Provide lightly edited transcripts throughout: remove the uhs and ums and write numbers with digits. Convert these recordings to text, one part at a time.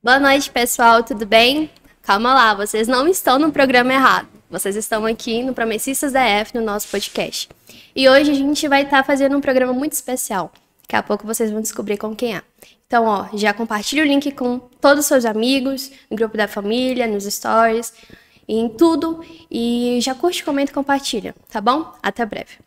Boa noite, pessoal, tudo bem? Calma lá, vocês não estão no programa errado. Vocês estão aqui no Promessistas da F, no nosso podcast. E hoje a gente vai estar fazendo um programa muito especial. Daqui a pouco vocês vão descobrir com quem é. Então, já compartilha o link com todos os seus amigos, no grupo da família, nos stories, em tudo. E já curte, comenta e compartilha, tá bom? Até breve.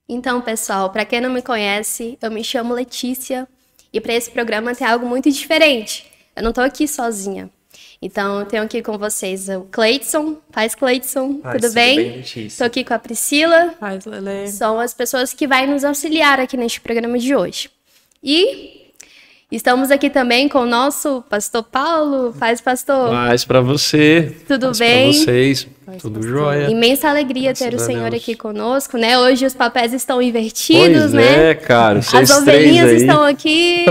Então, pessoal, para quem não me conhece, eu me chamo Letícia e para esse programa tem algo muito diferente. Eu não estou aqui sozinha. Então, eu tenho aqui com vocês o Cleidson. Paz, Cleidson. Tudo bem? Estou aqui com a Priscila. Paz, Lelê. São as pessoas que vão nos auxiliar aqui neste programa de hoje. E estamos aqui também com o nosso pastor Paulo. Paz, pastor. Paz para você. Tudo Paz bem? Para vocês. Paz, Tudo pastor. jóia. Imensa alegria Graças ter o a Senhor Deus. aqui conosco, né? Hoje os papéis estão invertidos, Pois né? é, cara. As Vocês três ovelhinhas aí. estão aqui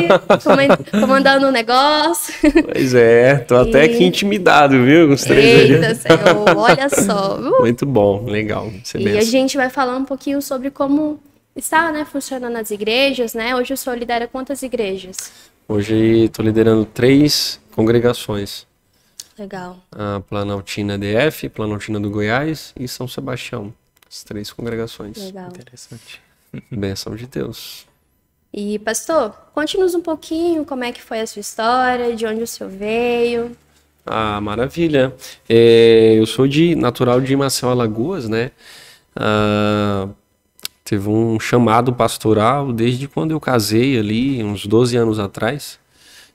comandando o negócio. Pois é, tô até aqui intimidado, viu? Com os três aí. Eita, Senhor, olha só. Muito bom, legal. Você E a gente vai falar um pouquinho sobre como está, né, funcionando as igrejas, né? Hoje o senhor lidera quantas igrejas? Hoje estou liderando 3 congregações. Legal. A Planaltina DF, Planaltina do Goiás e São Sebastião. As 3 congregações. Legal. Interessante. Bênção de Deus. E, pastor, conte-nos um pouquinho como é que foi a sua história, de onde o senhor veio. Ah, maravilha. Eu sou natural de Maceió, Alagoas, né? Teve um chamado pastoral desde quando eu casei ali, uns 12 anos atrás.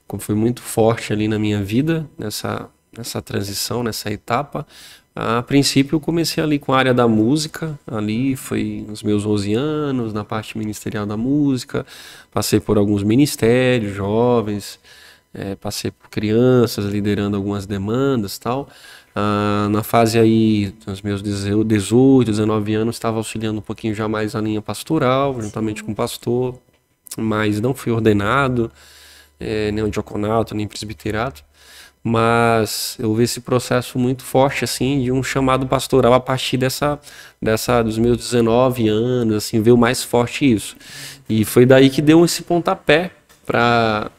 Como foi muito forte ali na minha vida, nessa transição, nessa etapa. A princípio eu comecei ali com a área da música, ali foi nos meus 11 anos, na parte ministerial da música. Passei por alguns ministérios, jovens, passei por crianças, liderando algumas demandas e tal. Na fase aí, dos meus 18, 19 anos, estava auxiliando um pouquinho já mais a linha pastoral, juntamente com o pastor, mas não fui ordenado, nem o diaconato, nem presbiterato, mas eu vi esse processo muito forte, assim, de um chamado pastoral a partir dos meus 19 anos, assim, veio mais forte isso. E foi daí que deu esse pontapé para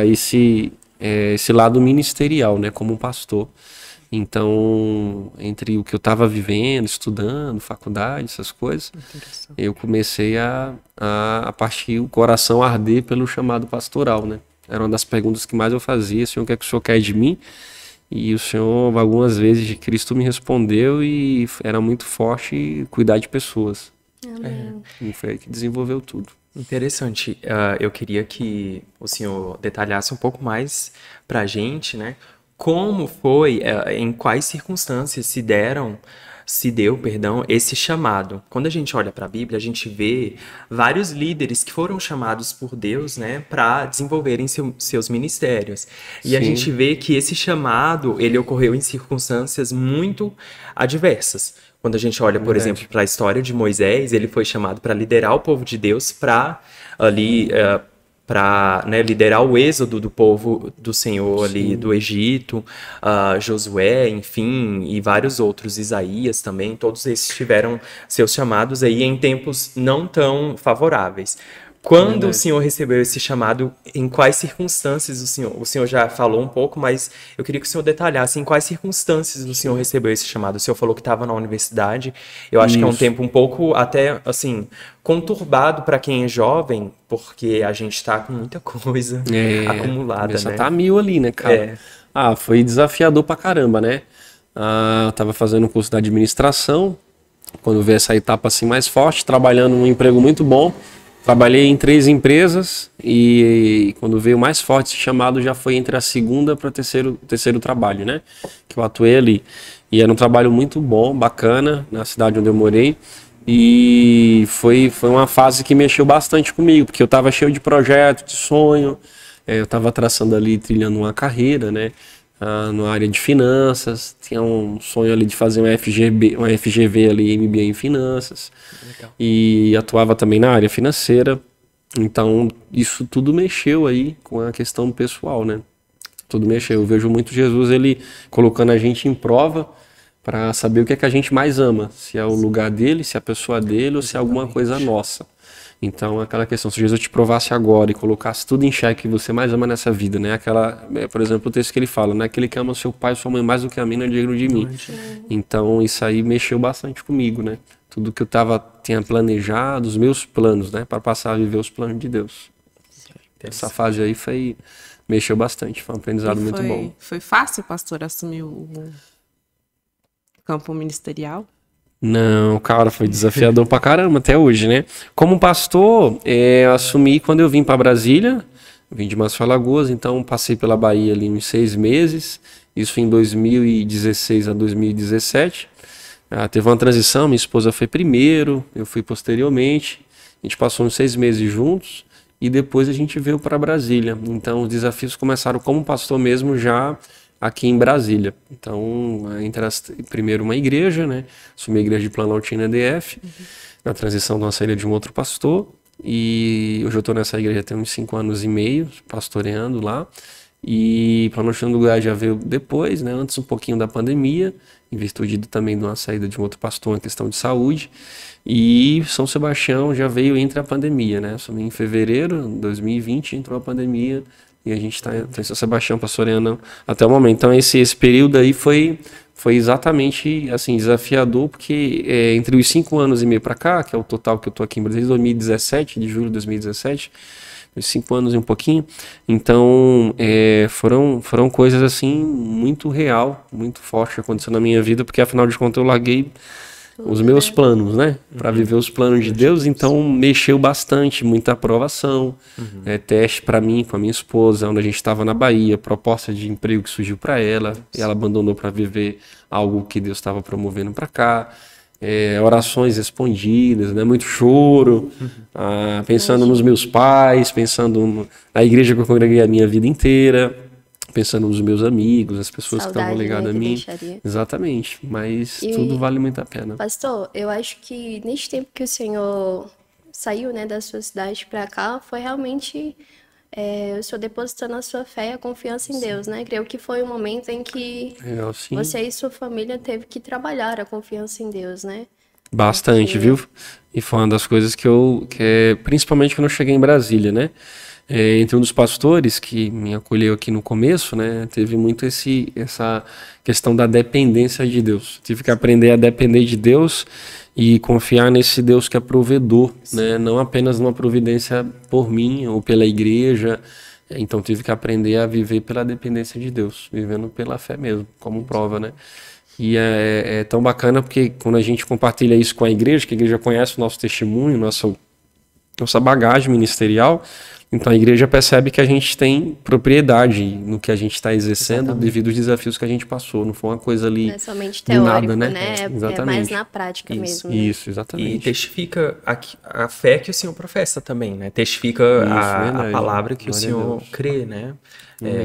esse lado ministerial, né, como um pastor. Então, entre o que eu estava vivendo, estudando, faculdade, essas coisas, eu comecei a partir o coração a arder pelo chamado pastoral, né? Era uma das perguntas que mais eu fazia: Senhor, o que é que o Senhor quer de mim? E o Senhor, algumas vezes, de Cristo me respondeu e era muito forte cuidar de pessoas. E foi aí que desenvolveu tudo. Interessante. Eu queria que o senhor detalhasse um pouco mais pra gente, né? Como foi, em quais circunstâncias se deu, esse chamado. Quando a gente olha para a Bíblia, a gente vê vários líderes que foram chamados por Deus, né, para desenvolverem seus ministérios. E a Sim. gente vê que esse chamado, ele ocorreu em circunstâncias muito adversas. Quando a gente olha, por exemplo, para a história de Moisés, ele foi chamado para liderar o povo de Deus para liderar o êxodo do povo do Senhor ali do Egito, Josué, enfim, e vários outros, Isaías também, todos esses tiveram seus chamados aí em tempos não tão favoráveis. Quando o senhor recebeu esse chamado, em quais circunstâncias o senhor já falou um pouco, mas eu queria que o senhor detalhasse em quais circunstâncias o senhor recebeu esse chamado. O senhor falou que estava na universidade, eu acho que é um tempo um pouco até, assim, conturbado para quem é jovem, porque a gente está com muita coisa acumulada, né? Tá 1000 ali, né, cara? Foi desafiador pra caramba, né? Estava fazendo um curso de administração, quando veio essa etapa assim mais forte, trabalhando num emprego muito bom. Trabalhei em 3 empresas e quando veio mais forte esse chamado já foi entre a segunda para o terceiro trabalho, né? Que eu atuei ali. E era um trabalho muito bom, bacana, na cidade onde eu morei. E foi uma fase que mexeu bastante comigo, porque eu estava cheio de projeto, de sonho. Eu estava traçando ali, trilhando uma carreira, né? Na área de finanças. Tinha um sonho ali de fazer uma FGV ali, MBA em finanças. Legal. E atuava também na área financeira. Então, isso tudo mexeu aí com a questão pessoal, né? Tudo mexeu. Eu vejo muito Jesus, ele colocando a gente em prova para saber o que é que a gente mais ama. Se é o lugar dele, se é a pessoa dele ou se é alguma coisa nossa. Então, aquela questão, se Jesus te provasse agora e colocasse tudo em xeque que você mais ama nessa vida, né? Por exemplo, o texto que ele fala, né? Aquele que ama seu pai e sua mãe mais do que a mim não é digno de mim. Então, isso aí mexeu bastante comigo, né? Tudo que eu tinha planejado, os meus planos, né? Para passar a viver os planos de Deus. Essa fase aí mexeu bastante, foi um aprendizado muito bom. Foi fácil, pastor, assumir o campo ministerial? Não, cara, foi desafiador pra caramba até hoje, né? Como pastor, eu assumi quando eu vim para Brasília, vim de Maceió, Alagoas, então passei pela Bahia ali uns 6 meses, isso em 2016 a 2017. Teve uma transição, minha esposa foi primeiro, eu fui posteriormente, a gente passou uns 6 meses juntos e depois a gente veio para Brasília. Então os desafios começaram como pastor mesmo já aqui em Brasília. Então, primeiro uma igreja, né? Assumi a igreja de Planaltina DF, na transição de uma saída de um outro pastor. E hoje eu estou nessa igreja tem uns 5 anos e meio, pastoreando lá. E Planaltina do Goiás já veio depois, né? Antes um pouquinho da pandemia, em virtude também de uma saída de um outro pastor, uma questão de saúde. E São Sebastião já veio entre a pandemia, né? Assumi em fevereiro de 2020, entrou a pandemia. E a gente está em São Sebastião, pastoreando até o momento. Então, esse período aí foi exatamente assim, desafiador, porque entre os 5 anos e meio para cá, que é o total que eu estou aqui em Brasília, 2017, de julho de 2017, uns 5 anos e um pouquinho. Então, foram coisas assim, muito real, muito forte acontecendo na minha vida, porque afinal de contas eu larguei os meus planos, né? Para viver os planos de Deus, então mexeu bastante, muita aprovação, teste para mim, com a minha esposa, onde a gente estava na Bahia, proposta de emprego que surgiu para ela, e ela abandonou para viver algo que Deus estava promovendo para cá, orações respondidas, né? Muito choro, pensando nos meus pais, pensando na igreja que eu congreguei a minha vida inteira, pensando nos meus amigos, as pessoas que estavam ligadas a mim. Deixaria. Exatamente, mas tudo vale muito a pena. Pastor, eu acho que neste tempo que o senhor saiu, né, da sua cidade para cá, foi realmente o senhor depositando a sua fé e a confiança em Deus, né? Creio que foi um momento em que você e sua família teve que trabalhar a confiança em Deus, né? Bastante, viu? E foi uma das coisas principalmente quando eu cheguei em Brasília, né? Entre um dos pastores que me acolheu aqui no começo, né, teve muito essa questão da dependência de Deus. Tive que aprender a depender de Deus e confiar nesse Deus que é provedor, né, não apenas numa providência por mim ou pela igreja. Então tive que aprender a viver pela dependência de Deus, vivendo pela fé mesmo, como prova, né? E é tão bacana porque quando a gente compartilha isso com a igreja, que a igreja conhece o nosso testemunho, nossa bagagem ministerial, então a igreja percebe que a gente tem propriedade no que a gente está exercendo devido aos desafios que a gente passou. Não foi uma coisa ali não é somente teórico, nada, né? É mais na prática mesmo. Isso, exatamente. E testifica a fé que o Senhor professa também, né? Testifica a palavra que o Senhor crê, né?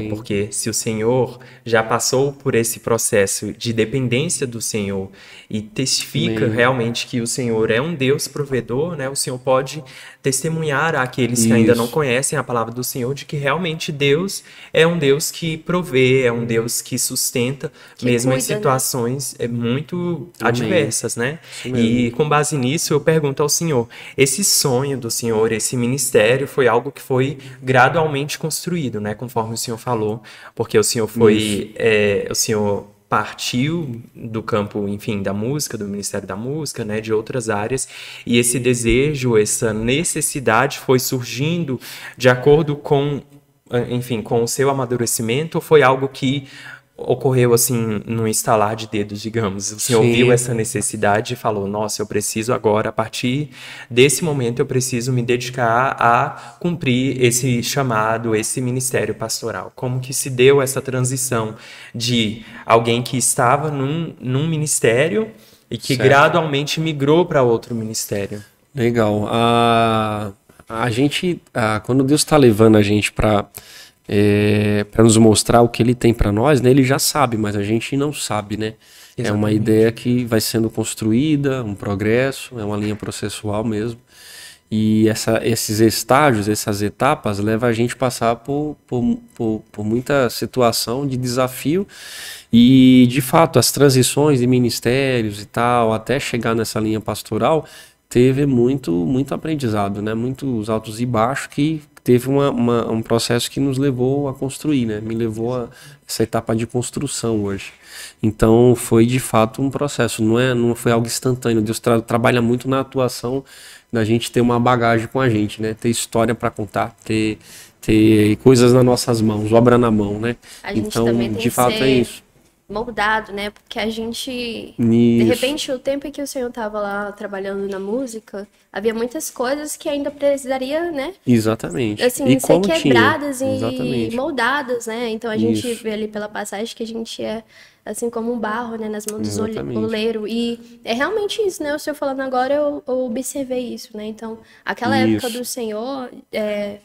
Porque se o Senhor já passou por esse processo de dependência do Senhor e testifica realmente que o Senhor é um Deus provedor, né? O Senhor pode testemunhar àqueles que ainda não conhecem a palavra do Senhor de que realmente Deus é um Deus que provê, é um Deus que sustenta, que mesmo cuida, em situações muito adversas, né? E com base nisso eu pergunto ao Senhor, esse sonho do Senhor, esse ministério foi algo que foi gradualmente construído, né? Conforme o Senhor falou, porque o Senhor foi, o Senhor partiu do campo, enfim, da música, do Ministério da Música, né, de outras áreas, e esse desejo, essa necessidade foi surgindo de acordo com, enfim, com o seu amadurecimento, ou foi algo que ocorreu assim, num estalar de dedos, digamos? O senhor Sim. viu essa necessidade e falou, nossa, eu preciso agora, a partir desse momento, eu preciso me dedicar a cumprir esse chamado, esse ministério pastoral. Como que se deu essa transição de alguém que estava num ministério e que Certo. gradualmente migrou para outro ministério? Legal. A gente, quando Deus está levando a gente para nos mostrar o que Ele tem para nós, né? Ele já sabe, mas a gente não sabe, né? É uma Exatamente. ideia que vai sendo construída, um progresso, é uma linha processual mesmo. E esses estágios, essas etapas, levam a gente a passar por muita situação de desafio. E, de fato, as transições de ministérios e tal, até chegar nessa linha pastoral, teve muito aprendizado, né? Muitos altos e baixos que teve um processo que nos levou a construir, né? Me levou a essa etapa de construção hoje. Então foi de fato um processo, não foi algo instantâneo. Deus trabalha muito na atuação da gente ter uma bagagem com a gente, né? Ter história para contar, ter coisas nas nossas mãos, obra na mão, né? A gente Então, também tem de que fato ser é isso. moldado, né? Porque a gente, de Isso. repente, o tempo em que o senhor estava lá trabalhando na música, havia muitas coisas que ainda precisaria, né? Exatamente. Assim, E ser como quebradas tinha. e Exatamente. moldadas, né? Então a gente Isso. vê ali pela passagem que a gente é assim como um barro, né, nas mãos do Exatamente. oleiro. E é realmente isso, né? O senhor falando agora, eu observei isso, né? Então, aquela época Isso. do senhor,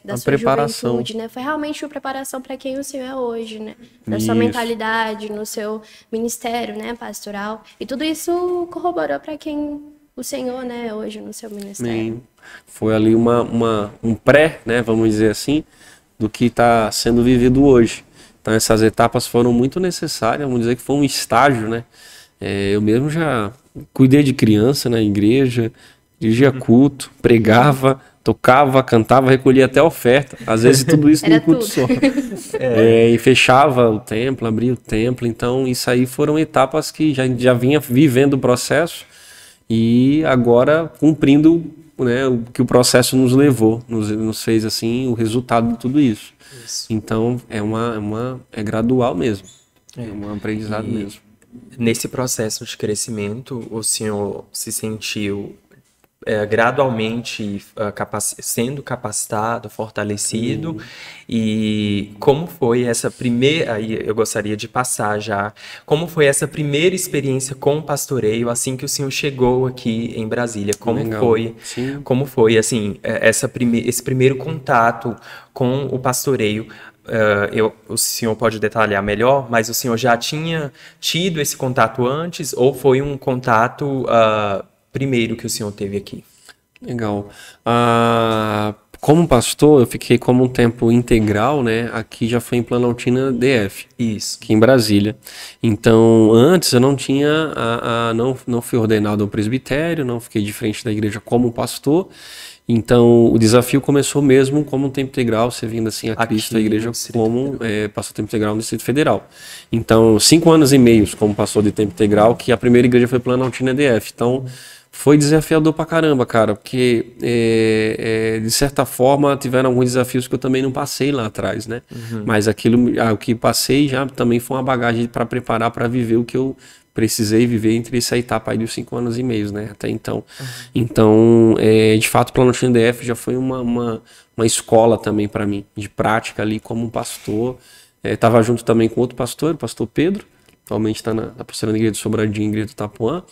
da A sua preparação. juventude, né? Foi realmente uma preparação para quem o senhor é hoje, né? Na sua Isso. mentalidade, no seu ministério, né, pastoral. E tudo isso corroborou para quem o senhor, né, hoje no seu ministério. Sim. Foi ali um pré, né, vamos dizer assim, do que está sendo vivido hoje. Então essas etapas foram muito necessárias, vamos dizer que foi um estágio, né? Eu mesmo já cuidei de criança na igreja, dirigia culto, pregava, tocava, cantava, recolhia até oferta. Às vezes tudo isso Era num culto tudo. só. E fechava o templo, abria o templo. Então isso aí foram etapas que já vinha vivendo o processo e agora cumprindo, né, o que o processo nos levou, nos fez assim o resultado de tudo isso. Então é gradual mesmo, é um aprendizado E mesmo. nesse processo de crescimento, o senhor se sentiu gradualmente sendo capacitado, fortalecido, e como foi essa primeira, aí eu gostaria de passar já, como foi essa primeira experiência com o pastoreio assim que o senhor chegou aqui em Brasília? Legal. Sim. Como foi assim, esse primeiro contato com o pastoreio? O senhor pode detalhar melhor, mas o senhor já tinha tido esse contato antes ou foi um contato primeiro que o senhor teve aqui? Legal. Como pastor, eu fiquei como um tempo integral, né? Aqui já foi em Planaltina DF. Isso. Aqui em Brasília. Então, antes eu não tinha, não fui ordenado ao presbitério, não fiquei de frente da igreja como pastor. Então, o desafio começou mesmo como um tempo integral, servindo assim a Cristo, a igreja, como pastor tempo integral no Distrito Federal. Então, 5 anos e meio como pastor de tempo integral, que a primeira igreja foi Planaltina DF. Então, foi desafiador pra caramba, cara, porque de certa forma tiveram alguns desafios que eu também não passei lá atrás, né? Mas o que passei já também foi uma bagagem para preparar para viver o que eu precisei viver entre essa etapa aí dos 5 anos e meio, né? Até então. Então, de fato, o Planaltina DF já foi uma escola também para mim, de prática ali como um pastor. Estava junto também com outro pastor, o pastor Pedro, atualmente está na pastoreando a igreja do Sobradinho, igreja do Itapuã.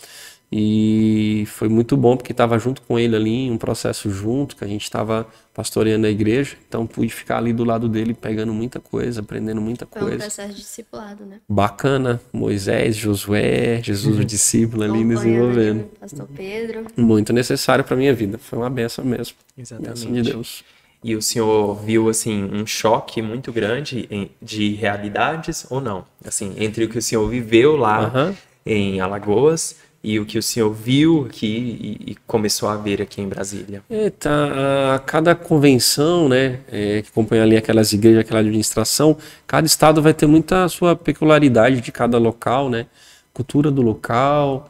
E foi muito bom porque estava junto com ele ali em um processo junto, que a gente estava pastoreando a igreja, então pude ficar ali do lado dele pegando muita coisa, aprendendo muita Foi um coisa. processo de discipulado, né? Bacana, Moisés, Josué, Jesus o discípulo ali desenvolvendo. Pastor Pedro. Muito necessário para minha vida, foi uma benção mesmo. Exatamente. Bênção de Deus. E o senhor viu, assim, um choque muito grande de realidades ou não? Assim, entre o que o senhor viveu lá em Alagoas e o que o senhor viu aqui e começou a ver aqui em Brasília? A cada convenção, né, que acompanha ali aquelas igrejas, aquela administração, cada estado vai ter muita sua peculiaridade de cada local, né? Cultura do local,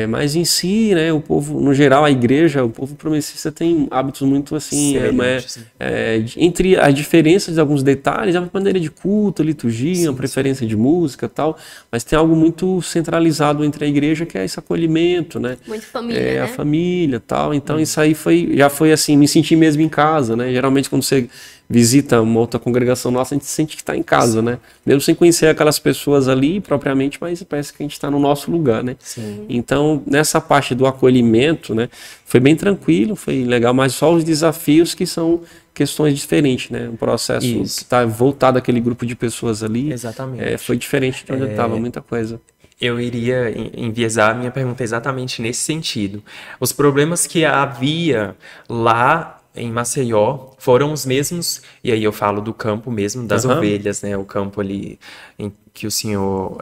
Mas em si, né, o povo, no geral, a igreja, o povo promessista tem hábitos muito assim, Semelhantes, né? entre as diferenças de alguns detalhes, a maneira de culto, a liturgia, a preferência de música e tal, mas tem algo muito centralizado entre a igreja, que é esse acolhimento, né? Muito família, né? A família e tal. Então isso aí já foi assim, me senti mesmo em casa, né? Geralmente quando você visita uma outra congregação nossa, a gente sente que está em casa, né? Mesmo sem conhecer aquelas pessoas ali propriamente, mas parece que a gente está no nosso lugar, né? Sim. Então, nessa parte do acolhimento, né? Foi bem tranquilo, foi legal, mas só os desafios que são questões diferentes, né? Um processo que está voltado àquele grupo de pessoas ali. Exatamente. Foi diferente de onde eu estava, muita coisa. Eu iria enviesar a minha pergunta exatamente nesse sentido. Os problemas que havia lá em Maceió foram os mesmos, e aí eu falo do campo mesmo, das ovelhas, né? O campo ali em que o senhor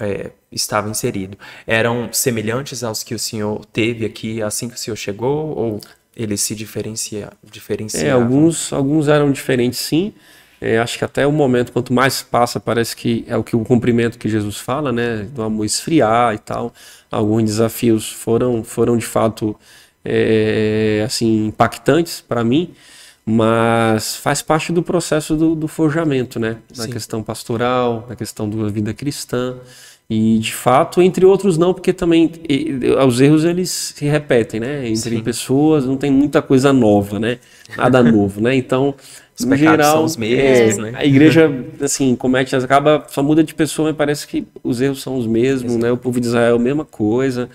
estava inserido. Eram semelhantes aos que o senhor teve aqui assim que o senhor chegou, ou eles se diferenciavam? Alguns eram diferentes, sim. Acho que até o momento, quanto mais passa, parece que é o cumprimento que Jesus fala, né? Do amor esfriar e tal. Alguns desafios foram de fato assim, impactantes para mim, mas faz parte do processo do forjamento, né? Na questão pastoral, na questão da vida cristã. E, de fato, entre outros não, porque também os erros eles se repetem, né? Entre pessoas não tem muita coisa nova, né? Nada novo, né? Então, os no pecados geral, são os mesmos, né? A igreja, assim, só muda de pessoa, mas parece que os erros são os mesmos, né? O povo de Israel, a mesma coisa,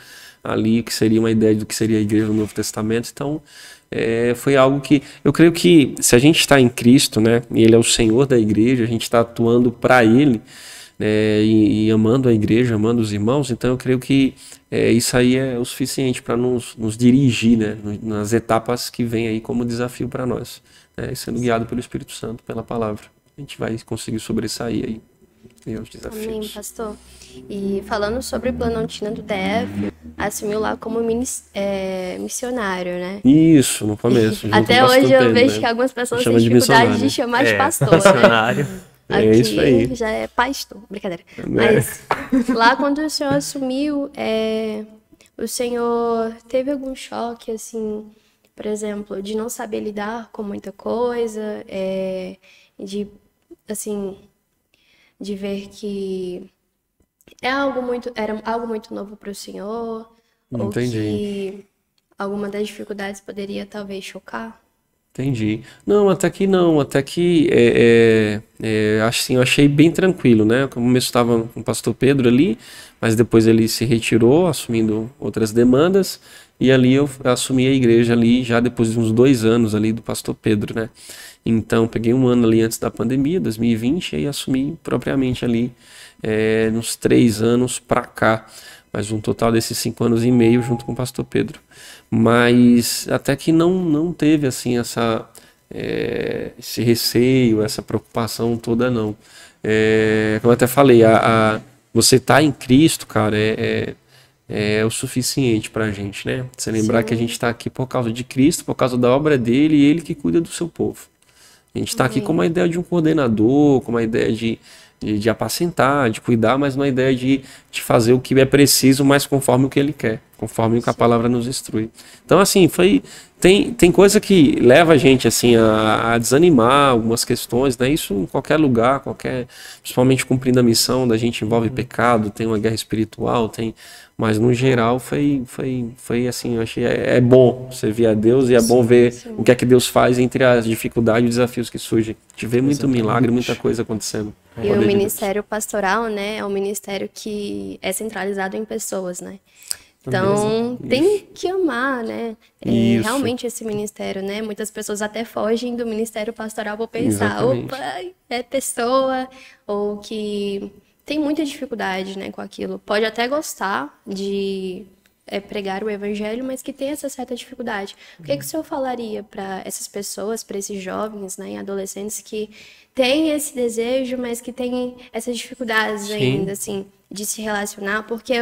ali, que seria uma ideia do que seria a igreja no Novo Testamento. Então, foi algo que, eu creio que se a gente está em Cristo, né? E Ele é o Senhor da igreja, a gente está atuando para Ele, e amando a igreja, amando os irmãos, então eu creio que isso aí é o suficiente para nos dirigir, né, nas etapas que vem aí como desafio para nós, sendo guiado pelo Espírito Santo, pela palavra. A gente vai conseguir sobressair aí os desafios. Amém, pastor. E falando sobre o Planaltina do DF, assumiu lá como missionário, né? Isso, no começo. Até hoje eu vejo que algumas pessoas têm dificuldade de chamar de pastor, missionário. Aqui isso aí. já é pastor, brincadeira. Mas lá quando o senhor assumiu, o senhor teve algum choque, assim, por exemplo, de não saber lidar com muita coisa, de ver que era algo muito novo para o senhor, Entendi. ou que alguma das dificuldades poderia talvez chocar? Entendi. Não, até que assim, eu achei bem tranquilo, né? No começo estava com o pastor Pedro ali, mas depois ele se retirou, assumindo outras demandas, e ali eu assumi a igreja ali, já depois de uns 2 anos ali do pastor Pedro, né? Então, peguei 1 ano ali antes da pandemia, 2020, e aí assumi propriamente ali, nos 3 anos para cá, mas um total desses 5 anos e meio junto com o pastor Pedro. Mas até que não teve assim esse receio, essa preocupação toda não. Como eu até falei, você tá em Cristo, cara, é o suficiente pra gente, né? Você lembrar que a gente está aqui por causa de Cristo, por causa da obra dele, e ele que cuida do seu povo. A gente está aqui com uma ideia de um coordenador, com uma ideia de apacentar, de cuidar, mas uma ideia de fazer o que é preciso, mas conforme o que ele quer, conforme o que a palavra nos instrui. Então, assim, tem coisa que leva a gente assim a desanimar algumas questões, né? Isso em qualquer lugar, principalmente cumprindo a missão, da gente envolve pecado, tem uma guerra espiritual, mas no geral foi assim, eu achei bom servir a Deus e é bom ver o que é que Deus faz entre as dificuldades e os desafios que surgem. A gente vê muito milagre, muita coisa acontecendo. E o ministério pastoral, né, é um ministério que é centralizado em pessoas, né? Então, tem que amar, né? Realmente esse ministério, né? Muitas pessoas até fogem do ministério pastoral por pensar, opa, é pessoa, ou que tem muita dificuldade, né, com aquilo. Pode até gostar de pregar o evangelho, mas que tem essa certa dificuldade. O que o senhor falaria para essas pessoas, para esses jovens, né, adolescentes que têm esse desejo, mas que têm essas dificuldades ainda, assim, de se relacionar? Porque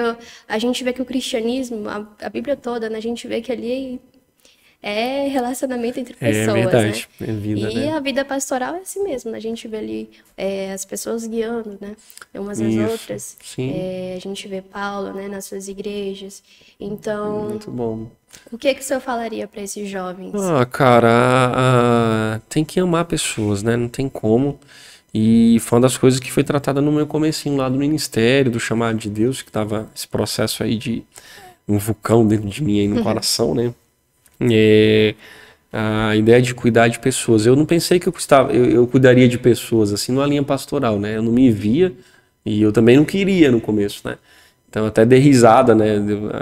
a gente vê que o cristianismo, a Bíblia toda, né, a gente vê que ali é relacionamento entre pessoas, verdade, né? é vida, E né? a vida pastoral é assim mesmo, né? A gente vê ali as pessoas guiando, né? Umas às Isso, outras. sim. A gente vê Paulo, né? Nas suas igrejas. Então, Muito bom. o que que o senhor falaria para esses jovens? Ah, cara, tem que amar pessoas, né? Não tem como. E foi uma das coisas que foi tratada no meu comecinho lá do ministério, do chamado de Deus, que tava esse processo aí de um vulcão dentro de mim aí no coração, né? A ideia de cuidar de pessoas. Eu não pensei que eu cuidaria de pessoas assim numa linha pastoral, né? Eu não me via e eu também não queria no começo, né? Então eu até dei risada, né?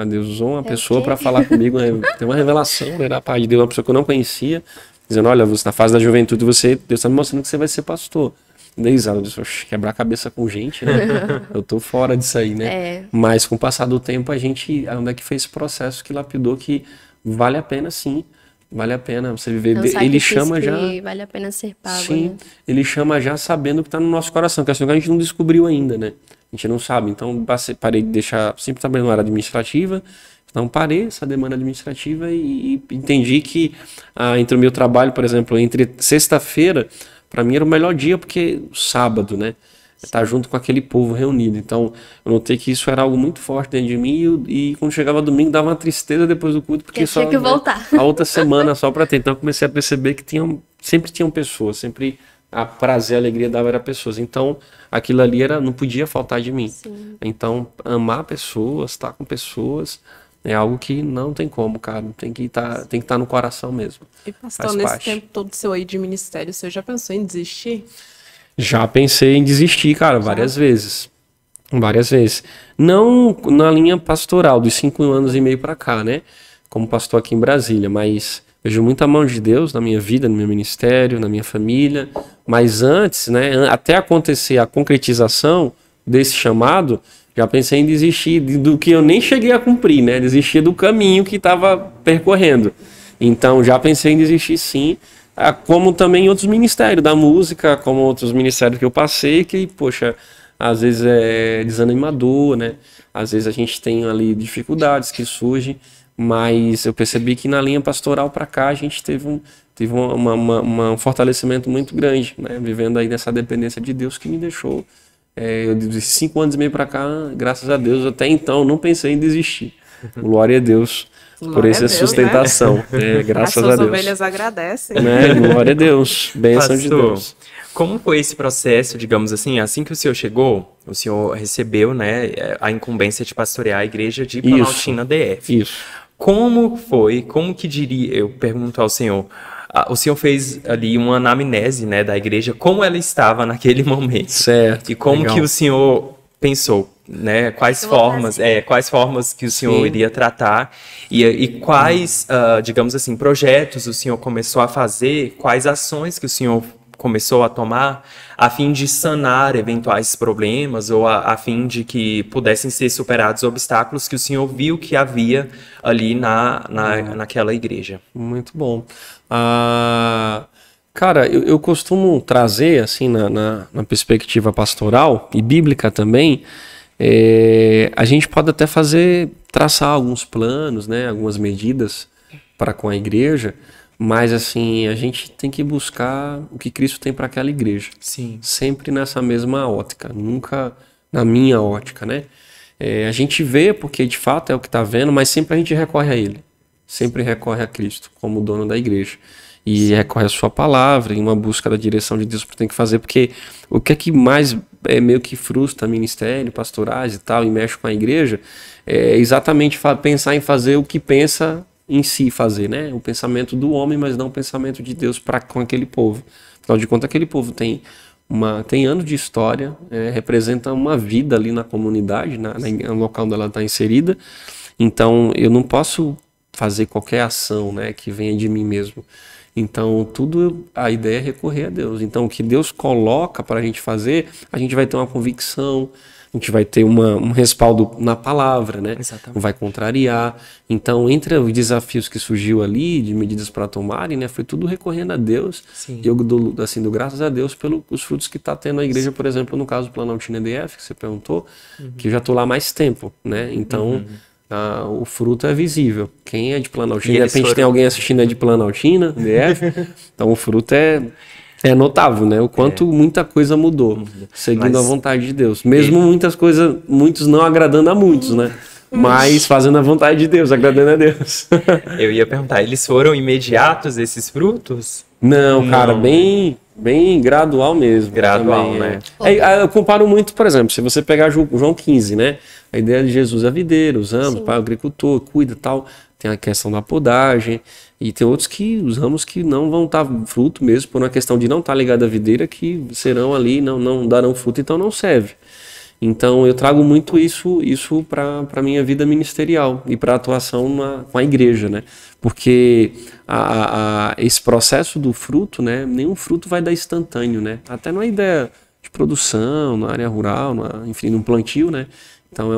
Deus usou uma pessoa para falar comigo, né? Tem uma revelação, né? Da parte de Deus, uma pessoa que eu não conhecia, dizendo: olha, você na fase da juventude, Deus está me mostrando que você vai ser pastor. Eu dei risada, eu disse: quebrar a cabeça com gente, né? Eu tô fora disso aí, né? Mas com o passar do tempo, onde é que fez esse processo que lapidou que vale a pena, sim. Vale a pena você viver. Ele chama já. Vale a pena ser pago. Sim, né? ele chama já sabendo o que está no nosso coração, que é assim que a gente não descobriu ainda, né? A gente não sabe. Então, parei de deixar. Sempre trabalhando na área administrativa. Então, parei essa demanda administrativa e entendi que entre o meu trabalho, por exemplo, entre sexta-feira, para mim era o melhor dia, porque sábado, né? Estar junto com aquele povo reunido. Então, eu notei que isso era algo muito forte dentro de mim e quando chegava domingo dava uma tristeza depois do culto, porque só tinha que voltar. A outra semana só para ter. Então, eu comecei a perceber que sempre tinham pessoas, sempre a prazer, a alegria dava era pessoas. Então, aquilo ali não podia faltar de mim. Sim. Então, amar pessoas, estar com pessoas, é algo que não tem como, cara. Tem que estar no coração mesmo. E pastor, Faz nesse parte. tempo todo seu aí de ministério, você já pensou em desistir? Já pensei em desistir, cara, várias vezes. Várias vezes. Não na linha pastoral, dos 5 anos e meio pra cá, né? Como pastor aqui em Brasília, mas vejo muita mão de Deus na minha vida, no meu ministério, na minha família. Mas antes, né, até acontecer a concretização desse chamado, já pensei em desistir do que eu nem cheguei a cumprir, né? Desistir do caminho que estava percorrendo. Então, já pensei em desistir, sim. Como também em outros ministérios da música, como outros ministérios que eu passei, que, poxa, às vezes é desanimador, né? Às vezes a gente tem ali dificuldades que surgem, mas eu percebi que na linha pastoral para cá a gente teve um fortalecimento muito grande, né? Vivendo aí nessa dependência de Deus que me deixou, de 5 anos e meio para cá, graças a Deus, até então não pensei em desistir. Glória a Deus. Por essa sustentação, né? Graças a Deus. As ovelhas agradecem. Né? Glória a Deus, bênção de Deus. Como foi esse processo, digamos assim que o senhor chegou, o senhor recebeu, né, a incumbência de pastorear a igreja de Planaltina DF. Isso. Como que diria, eu pergunto ao senhor, o senhor fez ali uma anamnese, né, da igreja, como ela estava naquele momento. Certo. E como que o senhor pensou, né, quais formas que o senhor iria tratar e quais, digamos assim, projetos o senhor começou a fazer, quais ações que o senhor começou a tomar a fim de sanar eventuais problemas ou a fim de que pudessem ser superados obstáculos que o senhor viu que havia ali naquela igreja. Muito bom. Cara, eu costumo trazer, assim, na perspectiva pastoral e bíblica também, a gente pode até traçar alguns planos, né, algumas medidas para com a igreja, mas assim, a gente tem que buscar o que Cristo tem para aquela igreja. Sim. Sempre nessa mesma ótica, nunca na minha ótica, né? A gente vê porque de fato é o que está vendo, mas sempre a gente recorre a Ele. Sempre recorre a Cristo como dono da igreja. E recorre à sua palavra, em uma busca da direção de Deus que tem que fazer, porque o que é que mais meio que frustra ministério, pastorais e tal, e mexe com a igreja, é exatamente pensar em fazer o que pensa em si fazer, né? O pensamento do homem, mas não o pensamento de Deus com aquele povo. Afinal de contas, aquele povo tem anos de história, representa uma vida ali na comunidade, no local onde ela está inserida. Então, eu não posso fazer qualquer ação, né, que venha de mim mesmo. Então, a ideia é recorrer a Deus. Então, o que Deus coloca para a gente fazer, a gente vai ter uma convicção, a gente vai ter um respaldo na palavra, né? Exatamente. Não vai contrariar. Então, entre os desafios que surgiu ali, de medidas para tomarem, né, foi tudo recorrendo a Deus. Sim. E eu dou graças a Deus pelos frutos que está tendo a igreja, por exemplo, no caso do Planaltina DF, que você perguntou, que eu já estou lá há mais tempo, né? Então, O fruto é visível. Quem é de Planaltina, E de eles repente foram- tem alguém assistindo é de Planaltina, DF, então o fruto é notável, né? O quanto muita coisa mudou, seguindo Mas- a vontade de Deus. Mesmo muitas coisas, muitos não agradando a muitos, né? Mas fazendo a vontade de Deus, agradando a Deus. Eu ia perguntar, eles foram imediatos esses frutos? Não, cara, Não, bem gradual mesmo. Gradual, também, né? Eu comparo muito, por exemplo, se você pegar João 15, né? A ideia de Jesus é videiro, os ramos, pai, o agricultor, cuida e tal. Tem a questão da podagem. E tem outros os ramos que não vão dar fruto mesmo, por uma questão de não estar ligado à videira, que serão ali, não darão fruto, então não serve. Então eu trago muito isso para a minha vida ministerial e para a atuação com a igreja, né? Porque esse processo do fruto, né? Nenhum fruto vai dar instantâneo, né? Até na ideia de produção, na área rural, enfim, no plantio, né? Então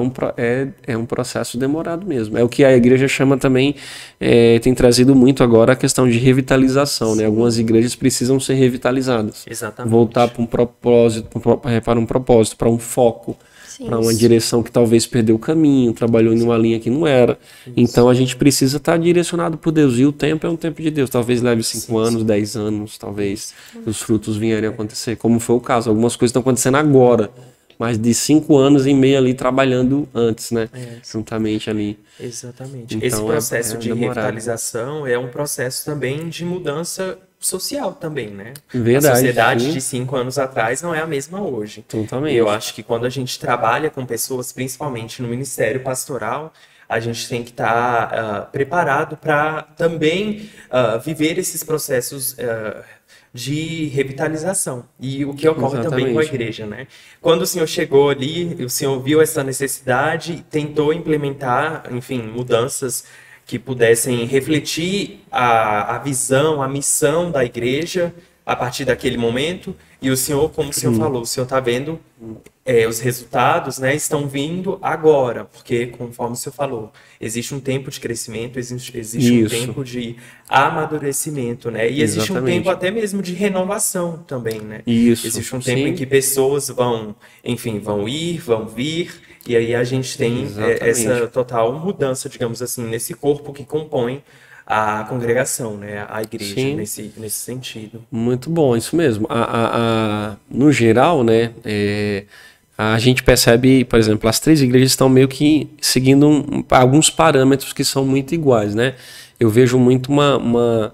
é um processo demorado mesmo. É o que a igreja chama também, tem trazido muito agora a questão de revitalização, né? Algumas igrejas precisam ser revitalizadas. Exatamente. Voltar para um propósito, para um foco, para uma direção que talvez perdeu o caminho, trabalhou em uma linha que não era. Então a gente precisa estar direcionado por Deus. E o tempo é um tempo de Deus. Talvez leve 5 anos, 10 anos, talvez os frutos vierem a acontecer, como foi o caso. Algumas coisas estão acontecendo agora, mas de 5 anos e meio ali trabalhando antes, né? Juntamente ali. Exatamente. Então, Esse processo de demorado. revitalização é um processo também de mudança social também, né? Verdade, A sociedade sim. de 5 anos atrás não é a mesma hoje. Totalmente. E eu acho que quando a gente trabalha com pessoas, principalmente no ministério pastoral, a gente tem que estar preparado para também viver esses processos de revitalização. E o que ocorre também com a Exatamente. igreja, né? Quando o senhor chegou ali, o senhor viu essa necessidade, tentou implementar, enfim, mudanças que pudessem refletir a visão, a missão da igreja a partir daquele momento. E o senhor, como o senhor falou, o senhor está vendo os resultados, né, estão vindo agora, porque, conforme o senhor falou, existe um tempo de crescimento, existe um Isso. tempo de amadurecimento, né? E existe um Exatamente. tempo até mesmo de renovação também, né? Isso, Existe um tempo sim. em que pessoas vão ir, vão vir, e aí a gente tem Exatamente. essa total mudança, digamos assim, nesse corpo que compõe a congregação, né? A igreja, Sim. nesse sentido. Muito bom, isso mesmo. No geral, né, a gente percebe, por exemplo, as 3 igrejas estão meio que seguindo alguns parâmetros que são muito iguais, né? Eu vejo muito uma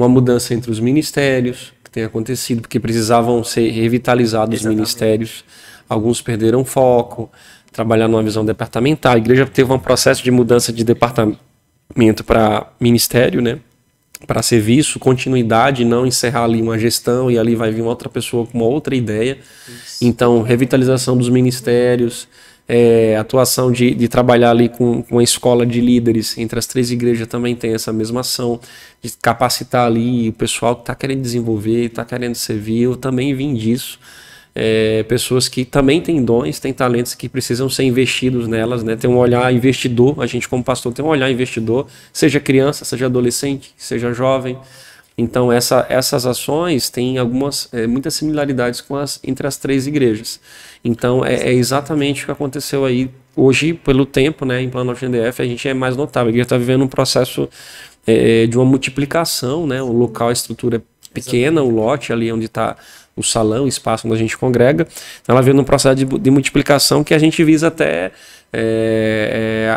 mudança entre os ministérios que tem acontecido, porque precisavam ser revitalizados os Exatamente. ministérios. Alguns perderam foco, trabalhar numa visão departamental. A igreja teve um processo de mudança de departamento para ministério, né? Para serviço, continuidade, não encerrar ali uma gestão e ali vai vir outra pessoa com uma outra ideia. Então, revitalização dos ministérios, atuação de trabalhar ali com a escola de líderes. Entre as 3 igrejas também tem essa mesma ação de capacitar ali o pessoal que está querendo desenvolver, está querendo servir. Eu também vim disso. Pessoas que também têm dons, têm talentos que precisam ser investidos nelas, né? Tem um olhar investidor, a gente como pastor tem um olhar investidor, seja criança, seja adolescente, seja jovem. Então essas ações têm muitas similaridades entre as 3 igrejas. Então é exatamente o que aconteceu aí hoje, pelo tempo, né? Em Planaltina DF a gente é mais notável, a igreja está vivendo um processo de uma multiplicação, né? O local, a estrutura é pequena, o lote ali onde está o salão, o espaço onde a gente congrega. Então ela vem num processo de multiplicação que a gente visa até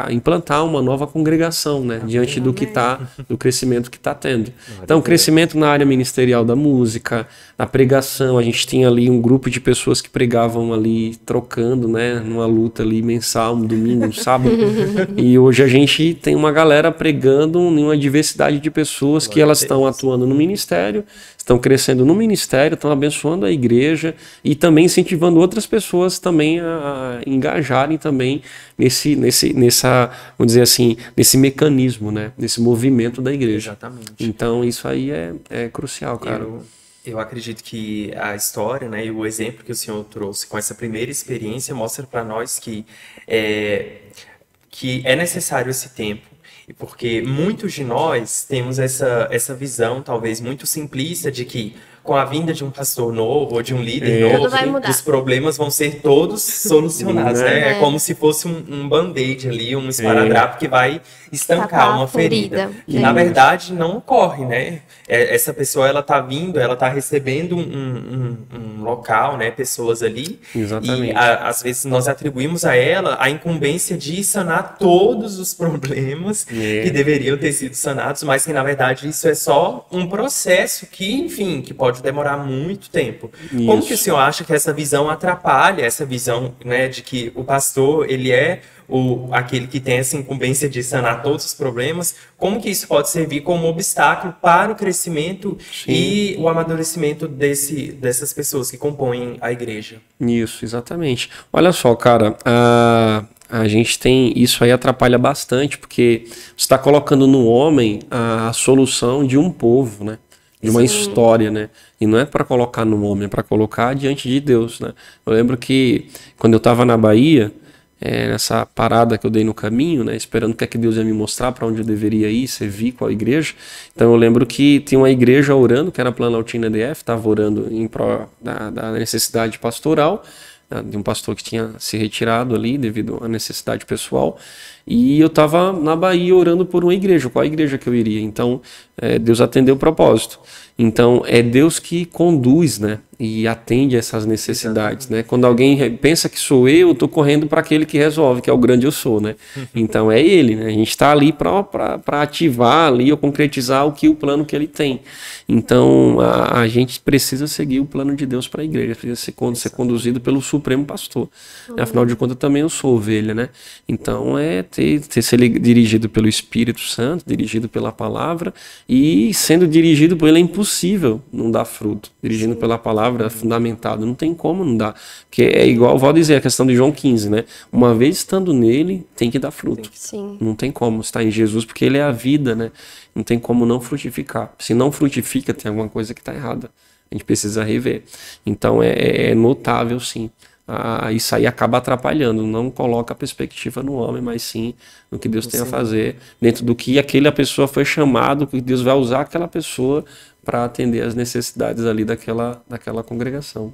implantar uma nova congregação, né? Diante do crescimento que está tendo. Então, crescimento na área ministerial da música, na pregação, a gente tinha ali um grupo de pessoas que pregavam ali, trocando, né? Numa luta ali mensal, um domingo, um sábado. E hoje a gente tem uma galera pregando em uma diversidade de pessoas que elas estão atuando no ministério, estão crescendo no ministério, estão abençoando a igreja e também incentivando outras pessoas também a engajarem também nessa, vamos dizer assim, nesse mecanismo, né? Nesse movimento da igreja. Exatamente. Então isso aí é crucial, cara. Eu acredito que a história, né, e o exemplo que o senhor trouxe com essa primeira experiência mostra para nós que é necessário esse tempo. Porque muitos de nós temos essa visão, talvez muito simplista, de que com a vinda de um pastor novo ou de um líder Tudo novo, vai mudar. os problemas vão ser todos solucionados, né? É. É como se fosse um band-aid ali, um esparadrapo que vai estancar Tapar uma a ferida. ferida. Que na verdade não ocorre, né? Essa pessoa, ela tá vindo, ela tá recebendo um local, né? Pessoas ali. Exatamente. E às vezes nós atribuímos a ela a incumbência de sanar todos os problemas que deveriam ter sido sanados, mas que na verdade isso é só um processo que, enfim, que pode demorar muito tempo. Como Isso. que o senhor acha que essa visão atrapalha essa visão, né, de que o pastor, ele é aquele que tem essa incumbência de sanar todos os problemas? Como que isso pode servir como obstáculo para o crescimento e o amadurecimento dessas pessoas que compõem a igreja? Isso, exatamente. Olha só, cara, a gente tem... Isso aí atrapalha bastante, porque você está colocando no homem a solução de um povo, né? De uma história, né? E não é para colocar no homem, é para colocar diante de Deus, né? Eu lembro que quando eu estava na Bahia, nessa parada que eu dei no caminho, né? Esperando o que é que Deus ia me mostrar, para onde eu deveria ir, servir, qual igreja. Então eu lembro que tinha uma igreja orando, que era a Planaltina EDF, estava orando em prol da necessidade pastoral, de um pastor que tinha se retirado ali devido à necessidade pessoal, e eu estava na Bahia orando por uma igreja, qual a igreja que eu iria. Então Deus atendeu o propósito. Então é Deus que conduz, né, e atende essas necessidades, né? Quando alguém pensa que sou eu estou correndo para aquele que resolve, que é o grande eu sou, né? Então é ele, né? A gente está ali para ativar ali ou concretizar o plano que ele tem. Então a gente precisa seguir o plano de Deus para a igreja, precisa ser conduzido pelo Supremo Pastor. Afinal de contas também eu sou ovelha, né? Então ser dirigido pelo Espírito Santo, dirigido pela palavra, e sendo dirigido por ele é impossível não dar fruto. Dirigindo pela palavra é fundamentado, não tem como não dar. Porque é igual, vou dizer, a questão de João 15, né? Uma vez estando nele, tem que dar fruto. Sim. Não tem como estar em Jesus, porque ele é a vida, né? Não tem como não frutificar. Se não frutifica, tem alguma coisa que está errada. A gente precisa rever. Então é notável, sim. Isso aí acaba atrapalhando, não coloca a perspectiva no homem, mas sim no que Deus tem a fazer, dentro do que aquela pessoa foi chamado, que Deus vai usar aquela pessoa para atender as necessidades ali daquela congregação.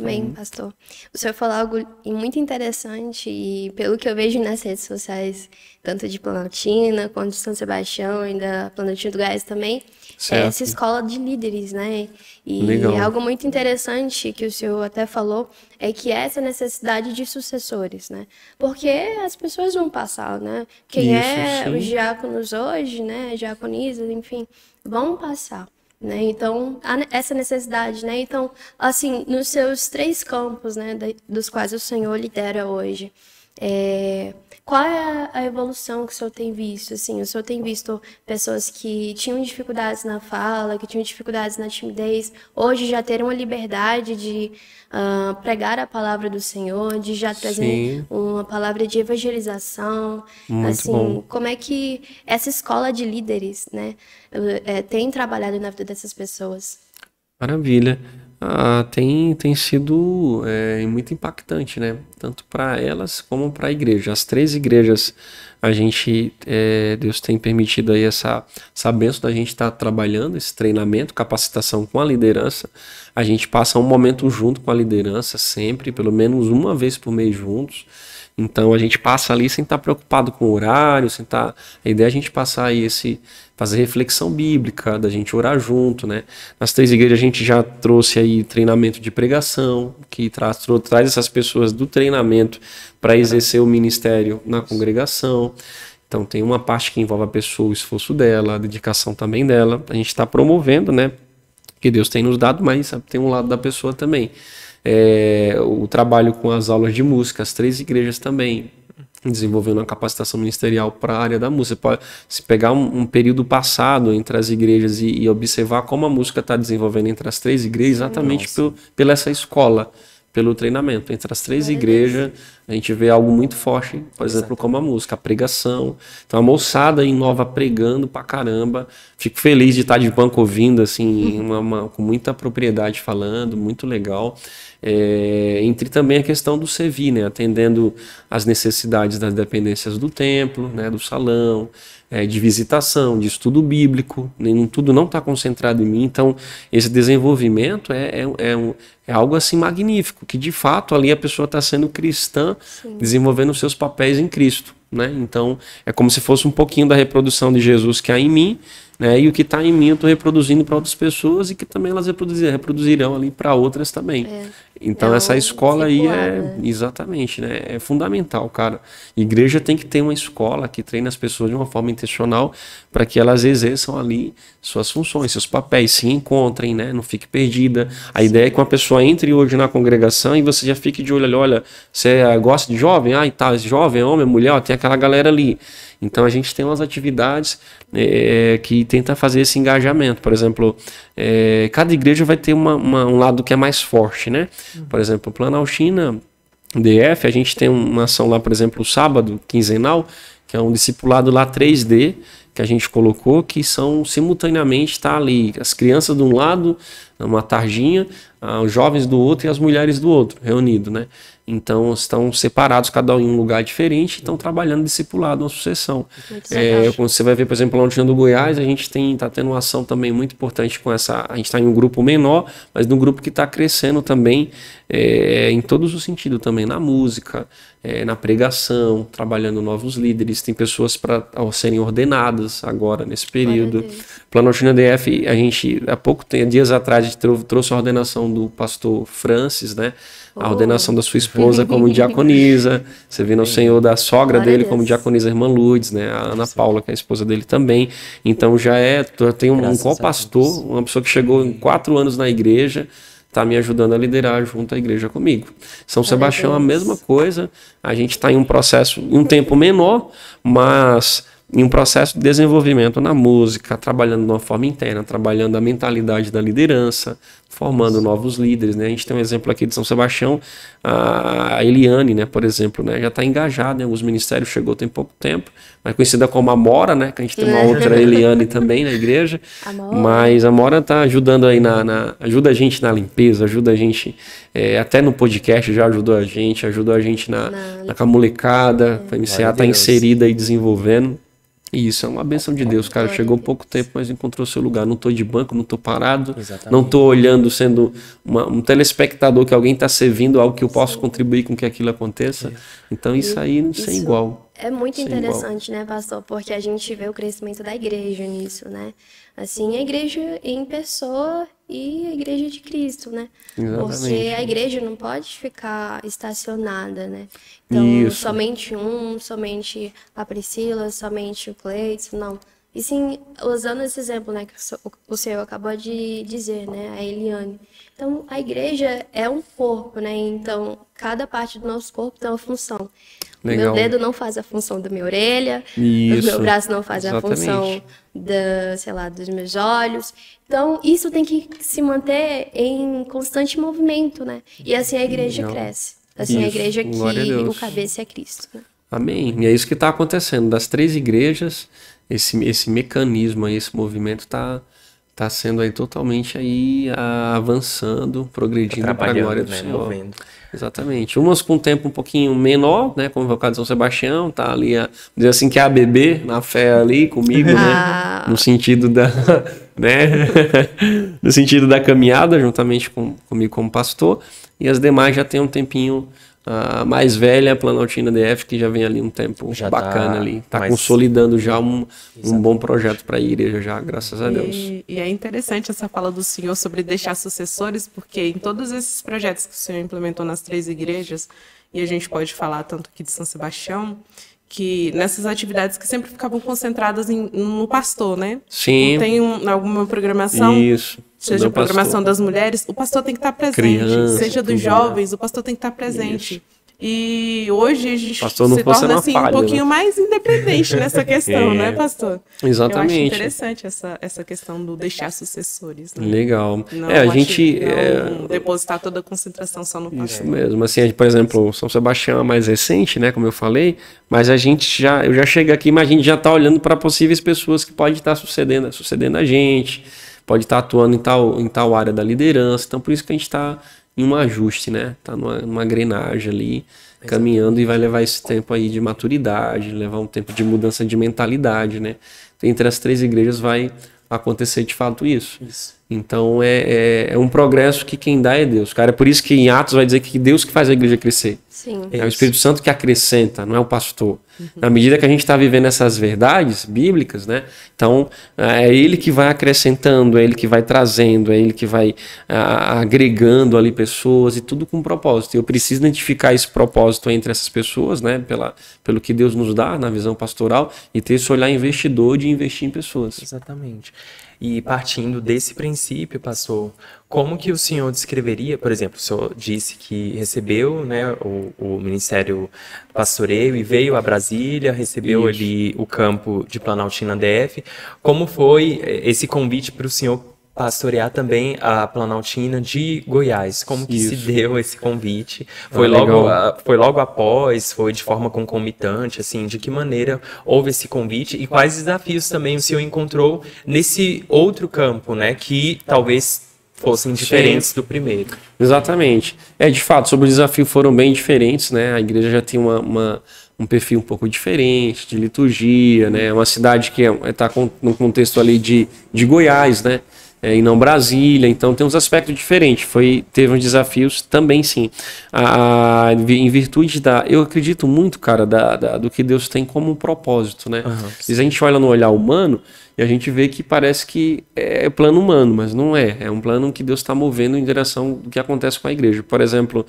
Bem, pastor. O senhor falou algo muito interessante e pelo que eu vejo nas redes sociais, tanto de Planaltina quanto de São Sebastião e da Planaltina do Gás também, Certo. essa escola de líderes, né? E Legal. algo muito interessante que o senhor até falou é que essa necessidade de sucessores, né? Porque as pessoas vão passar, né? Quem Isso, sim. os diáconos hoje, né? Diaconisas, enfim, vão passar. Né? Então, há essa necessidade, né? Então, assim, nos seus 3 campos, né, dos quais o senhor lidera hoje, qual é a evolução que o senhor tem visto? Assim, o senhor tem visto pessoas que tinham dificuldades na fala, que tinham dificuldades na timidez, hoje já terem uma liberdade de pregar a palavra do Senhor, de já trazer Sim. uma palavra de evangelização. Muito assim, bom. como é que essa escola de líderes, né, tem trabalhado na vida dessas pessoas? Maravilha. Tem sido muito impactante, né? Tanto para elas como para a igreja. As 3 igrejas, Deus tem permitido aí essa bênção da gente estar trabalhando, esse treinamento, capacitação com a liderança. A gente passa um momento junto com a liderança, sempre, pelo menos uma vez por mês juntos. Então a gente passa ali sem estar preocupado com o horário, a ideia é a gente passar aí fazer reflexão bíblica, da gente orar junto, né? Nas 3 igrejas a gente já trouxe aí treinamento de pregação, que traz essas pessoas do treinamento para exercer o ministério na congregação. Então tem uma parte que envolve a pessoa, o esforço dela, a dedicação também dela. A gente está promovendo, né? Que Deus tem nos dado, mas tem um lado da pessoa também. O trabalho com as aulas de música, as 3 igrejas também, desenvolvendo uma capacitação ministerial para a área da música. Você pode se pegar um período passado entre as igrejas e observar como a música está desenvolvendo entre as 3 igrejas, exatamente pela essa escola, pelo treinamento. Entre as 3 igrejas, a gente vê algo muito forte, por exemplo, como a música, a pregação. Então a moçada aí nova pregando pra caramba. Fico feliz de estar de banco ouvindo, assim, com muita propriedade falando, muito legal. Entre também a questão do servir, né? Atendendo às necessidades das dependências do templo, né? Do salão, de visitação, de estudo bíblico, tudo não está concentrado em mim. Então esse desenvolvimento é algo assim magnífico, que de fato ali a pessoa está sendo cristã, desenvolvendo os seus papéis em Cristo, né? Então é como se fosse um pouquinho da reprodução de Jesus que há em mim, né? E o que está em mim eu estou reproduzindo para outras pessoas e que também elas reproduzirão ali para outras também. Então essa escola aí exatamente, né? É fundamental, cara. Igreja tem que ter uma escola que treine as pessoas de uma forma intencional para que elas exerçam ali suas funções, seus papéis, se encontrem, né? Não fique perdida. A ideia é que uma pessoa entre hoje na congregação e você já fique de olho, olha, você gosta de jovem? Ah, e tá, jovem, homem, mulher, ó, tem aquela galera ali. Então a gente tem umas atividades que tenta fazer esse engajamento. Por exemplo, cada igreja vai ter um lado que é mais forte, né? Por exemplo, Planaltina DF, a gente tem uma ação lá, por exemplo, o sábado quinzenal, que é um discipulado lá 3D, que a gente colocou, que são simultaneamente, tá ali, as crianças de um lado, uma tardinha, os jovens do outro e as mulheres do outro, reunidos, né? Então, estão separados, cada um em um lugar diferente, estão trabalhando discipulado, uma sucessão. Quando você vai ver, por exemplo, lá no Tino do Goiás, a gente está tendo uma ação também muito importante com essa... A gente está em um grupo menor, mas num grupo que está crescendo também, em todos os sentidos também, na música, na pregação, trabalhando novos líderes. Tem pessoas para serem ordenadas agora, nesse período. Planaltina DF, a gente, dias atrás, a gente trouxe a ordenação do pastor Francis, né? A ordenação da sua esposa como diaconisa. Você vê no Senhor da sogra dele como diaconisa, a irmã Lourdes, né? A Ana Paula, que é a esposa dele também. Então já tem um co-pastor, uma pessoa que chegou em 4 anos na igreja, está me ajudando a liderar junto à igreja comigo. São Sebastião, a mesma coisa. A gente está em um processo, em um tempo menor, mas em um processo de desenvolvimento na música, trabalhando de uma forma interna, trabalhando a mentalidade da liderança, formando novos líderes, né? A gente tem um exemplo aqui de São Sebastião, a Eliane, né, por exemplo, né, já está engajada em alguns ministérios, chegou tem pouco tempo, mas conhecida como Amora, né, que a gente tem uma outra Eliane também na igreja, mas a Amora está ajudando aí ajuda a gente na limpeza, ajuda a gente, até no podcast já ajudou a gente na camulecada, para iniciar, está inserida e desenvolvendo. E isso é uma bênção de Deus, cara. Chegou pouco tempo, mas encontrou seu lugar. Não estou de banco, não estou parado, não estou olhando, sendo um telespectador que alguém está servindo, algo que eu posso contribuir com que aquilo aconteça. Então isso aí não sem igual. É muito interessante, né, pastor? Porque a gente vê o crescimento da igreja nisso, né? Assim, a igreja em pessoa e a igreja de Cristo, né? Exatamente. Porque a igreja não pode ficar estacionada, né? Então, somente a Priscila, somente o Cleiton, não. E sim, usando esse exemplo, né, que o senhor acabou de dizer, né, a Eliane. Então, a igreja é um corpo, né? Então, cada parte do nosso corpo tem uma função. Legal. O meu dedo não faz a função da minha orelha, o meu braço não faz a função dos meus olhos. Então, isso tem que se manter em constante movimento, né? E assim a igreja cresce. Assim a igreja que o cabeça é Cristo, né? Amém. E é isso que está acontecendo. Das 3 igrejas, esse mecanismo aí, esse movimento está sendo aí totalmente aí avançando, progredindo para a glória do Senhor. Movendo. Exatamente. Umas com um tempo um pouquinho menor, né? Como o caso de São Sebastião, tá ali, dizer assim, que é a bebê na fé ali comigo, né? No sentido né? No sentido da caminhada, juntamente comigo como pastor. E as demais já tem um tempinho. A mais velha, a Planaltina DF, que já vem ali um tempo já bacana ali. Está consolidando já um bom projeto para a igreja já, graças a Deus. E é interessante essa fala do senhor sobre deixar sucessores, porque em todos esses projetos que o senhor implementou nas 3 igrejas, e a gente pode falar tanto aqui de São Sebastião, que nessas atividades que sempre ficavam concentradas no pastor, né? Sim. Tem alguma programação... Isso. Seja a programação das mulheres, o pastor tem que estar presente. Criança, seja dos jovens, o pastor tem que estar presente. Isso. E hoje a gente Pastor, não se fosse torna uma assim, falha, um pouquinho né? mais independente nessa questão, né, pastor? Eu acho Exatamente. interessante essa questão do deixar sucessores. Né? Legal. Não, A gente... não depositar toda a concentração só no pastor. Isso mesmo. Assim, por exemplo, São Sebastião é mais recente, né, como eu falei, mas eu já chego aqui, mas a gente já está olhando para possíveis pessoas que podem estar sucedendo a gente, pode estar atuando em tal área da liderança. Então, por isso que a gente está em um ajuste, né? Tá numa engrenagem ali, caminhando, e vai levar esse tempo aí de maturidade, levar um tempo de mudança de mentalidade, né? Entre as 3 igrejas vai acontecer de fato isso. Então é um progresso que quem dá é Deus, cara. É por isso que em Atos vai dizer que Deus que faz a igreja crescer. Sim. É o Espírito Santo que acrescenta, não é o pastor. Na medida que a gente está vivendo essas verdades bíblicas, né? Então é ele que vai acrescentando, é ele que vai trazendo, é ele que vai agregando ali pessoas, e tudo com propósito. Eu preciso identificar esse propósito entre essas pessoas, né? Pelo que Deus nos dá na visão pastoral, e ter esse olhar investidor de investir em pessoas. Exatamente. E partindo desse princípio, pastor, como que o senhor descreveria, por exemplo, o senhor disse que recebeu, né, o Ministério do Pastoreio e veio a Brasília, recebeu ali o campo de Planaltina DF. Como foi esse convite para o senhor pastorear também a Planaltina de Goiás? Como que se deu esse convite? Foi logo após? Foi de forma concomitante? Assim, de que maneira houve esse convite? E quais desafios também o senhor encontrou nesse outro campo, né? Que talvez fossem diferentes do primeiro. Exatamente. De fato, sobre o desafio foram bem diferentes, né? A igreja já tem um perfil um pouco diferente de liturgia, né? Uma cidade que está no contexto ali de Goiás, né? E não Brasília, então tem uns aspectos diferentes. Teve uns desafios também, sim. Em virtude eu acredito muito, cara, do que Deus tem como propósito, né? Se a gente olha no olhar humano, e a gente vê que parece que é plano humano, mas não é. É um plano que Deus está movendo em direção do que acontece com a igreja. Por exemplo,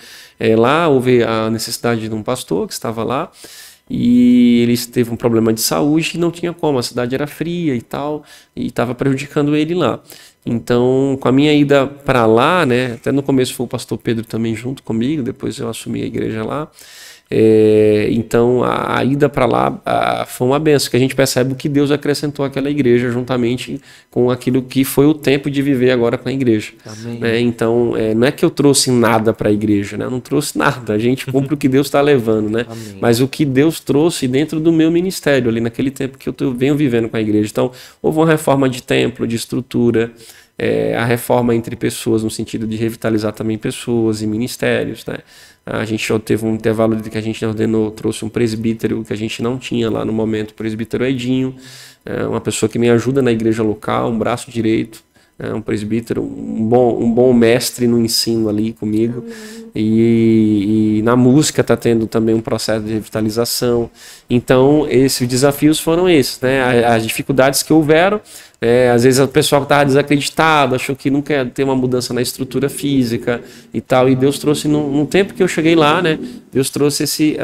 lá houve a necessidade de um pastor que estava lá, e ele teve um problema de saúde e não tinha como, a cidade era fria e tal, e estava prejudicando ele lá. Então, com a minha ida para lá, né, até no começo foi o pastor Pedro também junto comigo, depois eu assumi a igreja lá. Então, a ida para lá foi uma benção, que a gente percebe o que Deus acrescentou àquela igreja juntamente com aquilo que foi o tempo de viver agora com a igreja. Né? Então, não é que eu trouxe nada para a igreja, né? Eu não trouxe nada, a gente cumpre o que Deus está levando, né? Mas o que Deus trouxe dentro do meu ministério, ali naquele tempo que eu venho vivendo com a igreja. Então, houve uma reforma de templo, de estrutura, a reforma entre pessoas, no sentido de revitalizar também pessoas e ministérios, né? A gente já teve um intervalo de que a gente ordenou, trouxe um presbítero que a gente não tinha lá no momento, o presbítero Edinho, uma pessoa que me ajuda na igreja local, um braço direito, um presbítero, um bom mestre no ensino ali comigo. E na música está tendo também um processo de revitalização. Então, os desafios foram esses, né? As dificuldades que houveram. Às vezes o pessoal estava desacreditado, achou que nunca ia ter uma mudança na estrutura física e tal, e Deus trouxe, no tempo que eu cheguei lá, né, Deus trouxe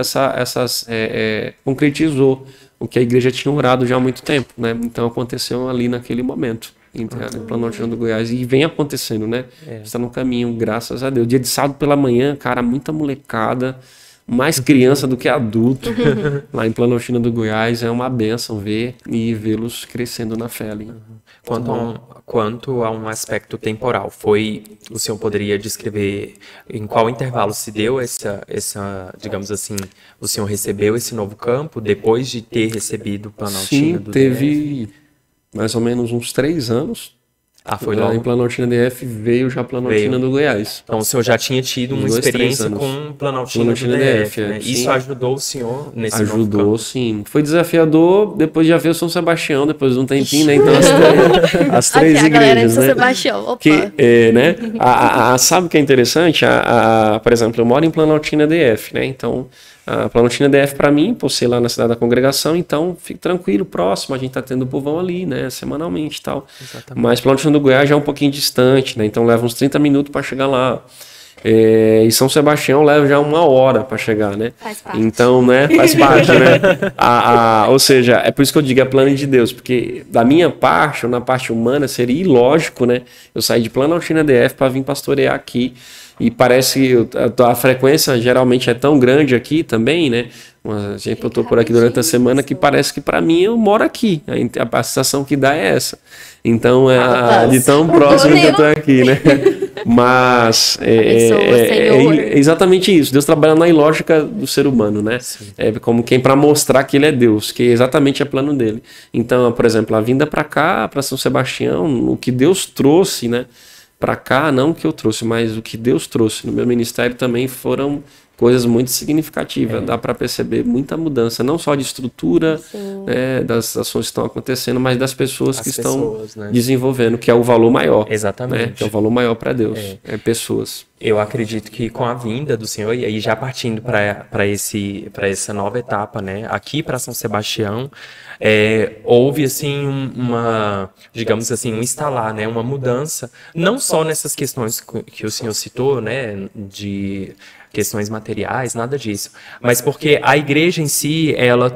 concretizou o que a igreja tinha orado já há muito tempo, né? Então aconteceu ali naquele momento, em Planaltina do Goiás, e vem acontecendo, né? Está no caminho, graças a Deus. Dia de sábado pela manhã, cara, muita molecada, mais criança do que adulto, lá em Planaltina do Goiás. É uma bênção vê-los crescendo na fé ali. Quanto a um aspecto temporal, o senhor poderia descrever em qual intervalo se deu essa, digamos assim, o senhor recebeu esse novo campo depois de ter recebido Planaltina do DF? Sim, teve mais ou menos uns 3 anos. Foi logo? Em Planaltina DF veio já Planaltina do Goiás. Então o senhor já tinha tido uma experiência com Planaltina do DF, né? Isso ajudou o senhor nesse novo campo? Ajudou, sim. Foi desafiador, depois já veio São Sebastião, depois de um tempinho, né? Então as três igrejas, a galera de São né? Sebastião, opa. Né? Sabe o que é interessante? Por exemplo, eu moro em Planaltina DF, né? Então, a Planaltina DF para mim, por ser lá na cidade da congregação, então fique tranquilo, próximo, a gente tá tendo povão ali, né, semanalmente e tal. Exatamente. Mas Planaltina do Goiás já é um pouquinho distante, né, então leva uns 30 minutos para chegar lá. E São Sebastião leva já 1 hora para chegar, né? Faz parte. Então, né, faz parte, né? Ou seja, é por isso que eu digo, é plano de Deus, porque da minha parte, ou na parte humana, seria ilógico, né, eu sair de Planaltina DF para vir pastorear aqui. E parece que a frequência geralmente é tão grande aqui também, né? Um exemplo, eu estou por aqui durante a semana que parece que para mim eu moro aqui. A sensação que dá é essa. Então, de tão próximo que eu estou aqui, né? Mas é exatamente isso. Deus trabalha na ilógica do ser humano, né? Sim. É como quem para mostrar que ele é Deus, que exatamente é plano dele. Então, por exemplo, a vinda para cá, para São Sebastião, o que Deus trouxe, né? Para cá, não o que eu trouxe, mas o que Deus trouxe no meu ministério também foram coisas muito significativas. Dá para perceber muita mudança, não só de estrutura, das ações que estão acontecendo, mas das pessoas que estão desenvolvendo, que é o valor maior. Exatamente. Né? Que é o valor maior para Deus, pessoas. Eu acredito que com a vinda do Senhor, e aí já partindo para essa nova etapa, né, aqui para São Sebastião, houve assim digamos assim, um instalar, né, uma mudança, não só nessas questões que o Senhor citou, né, de questões materiais, nada disso, mas porque a igreja em si, ela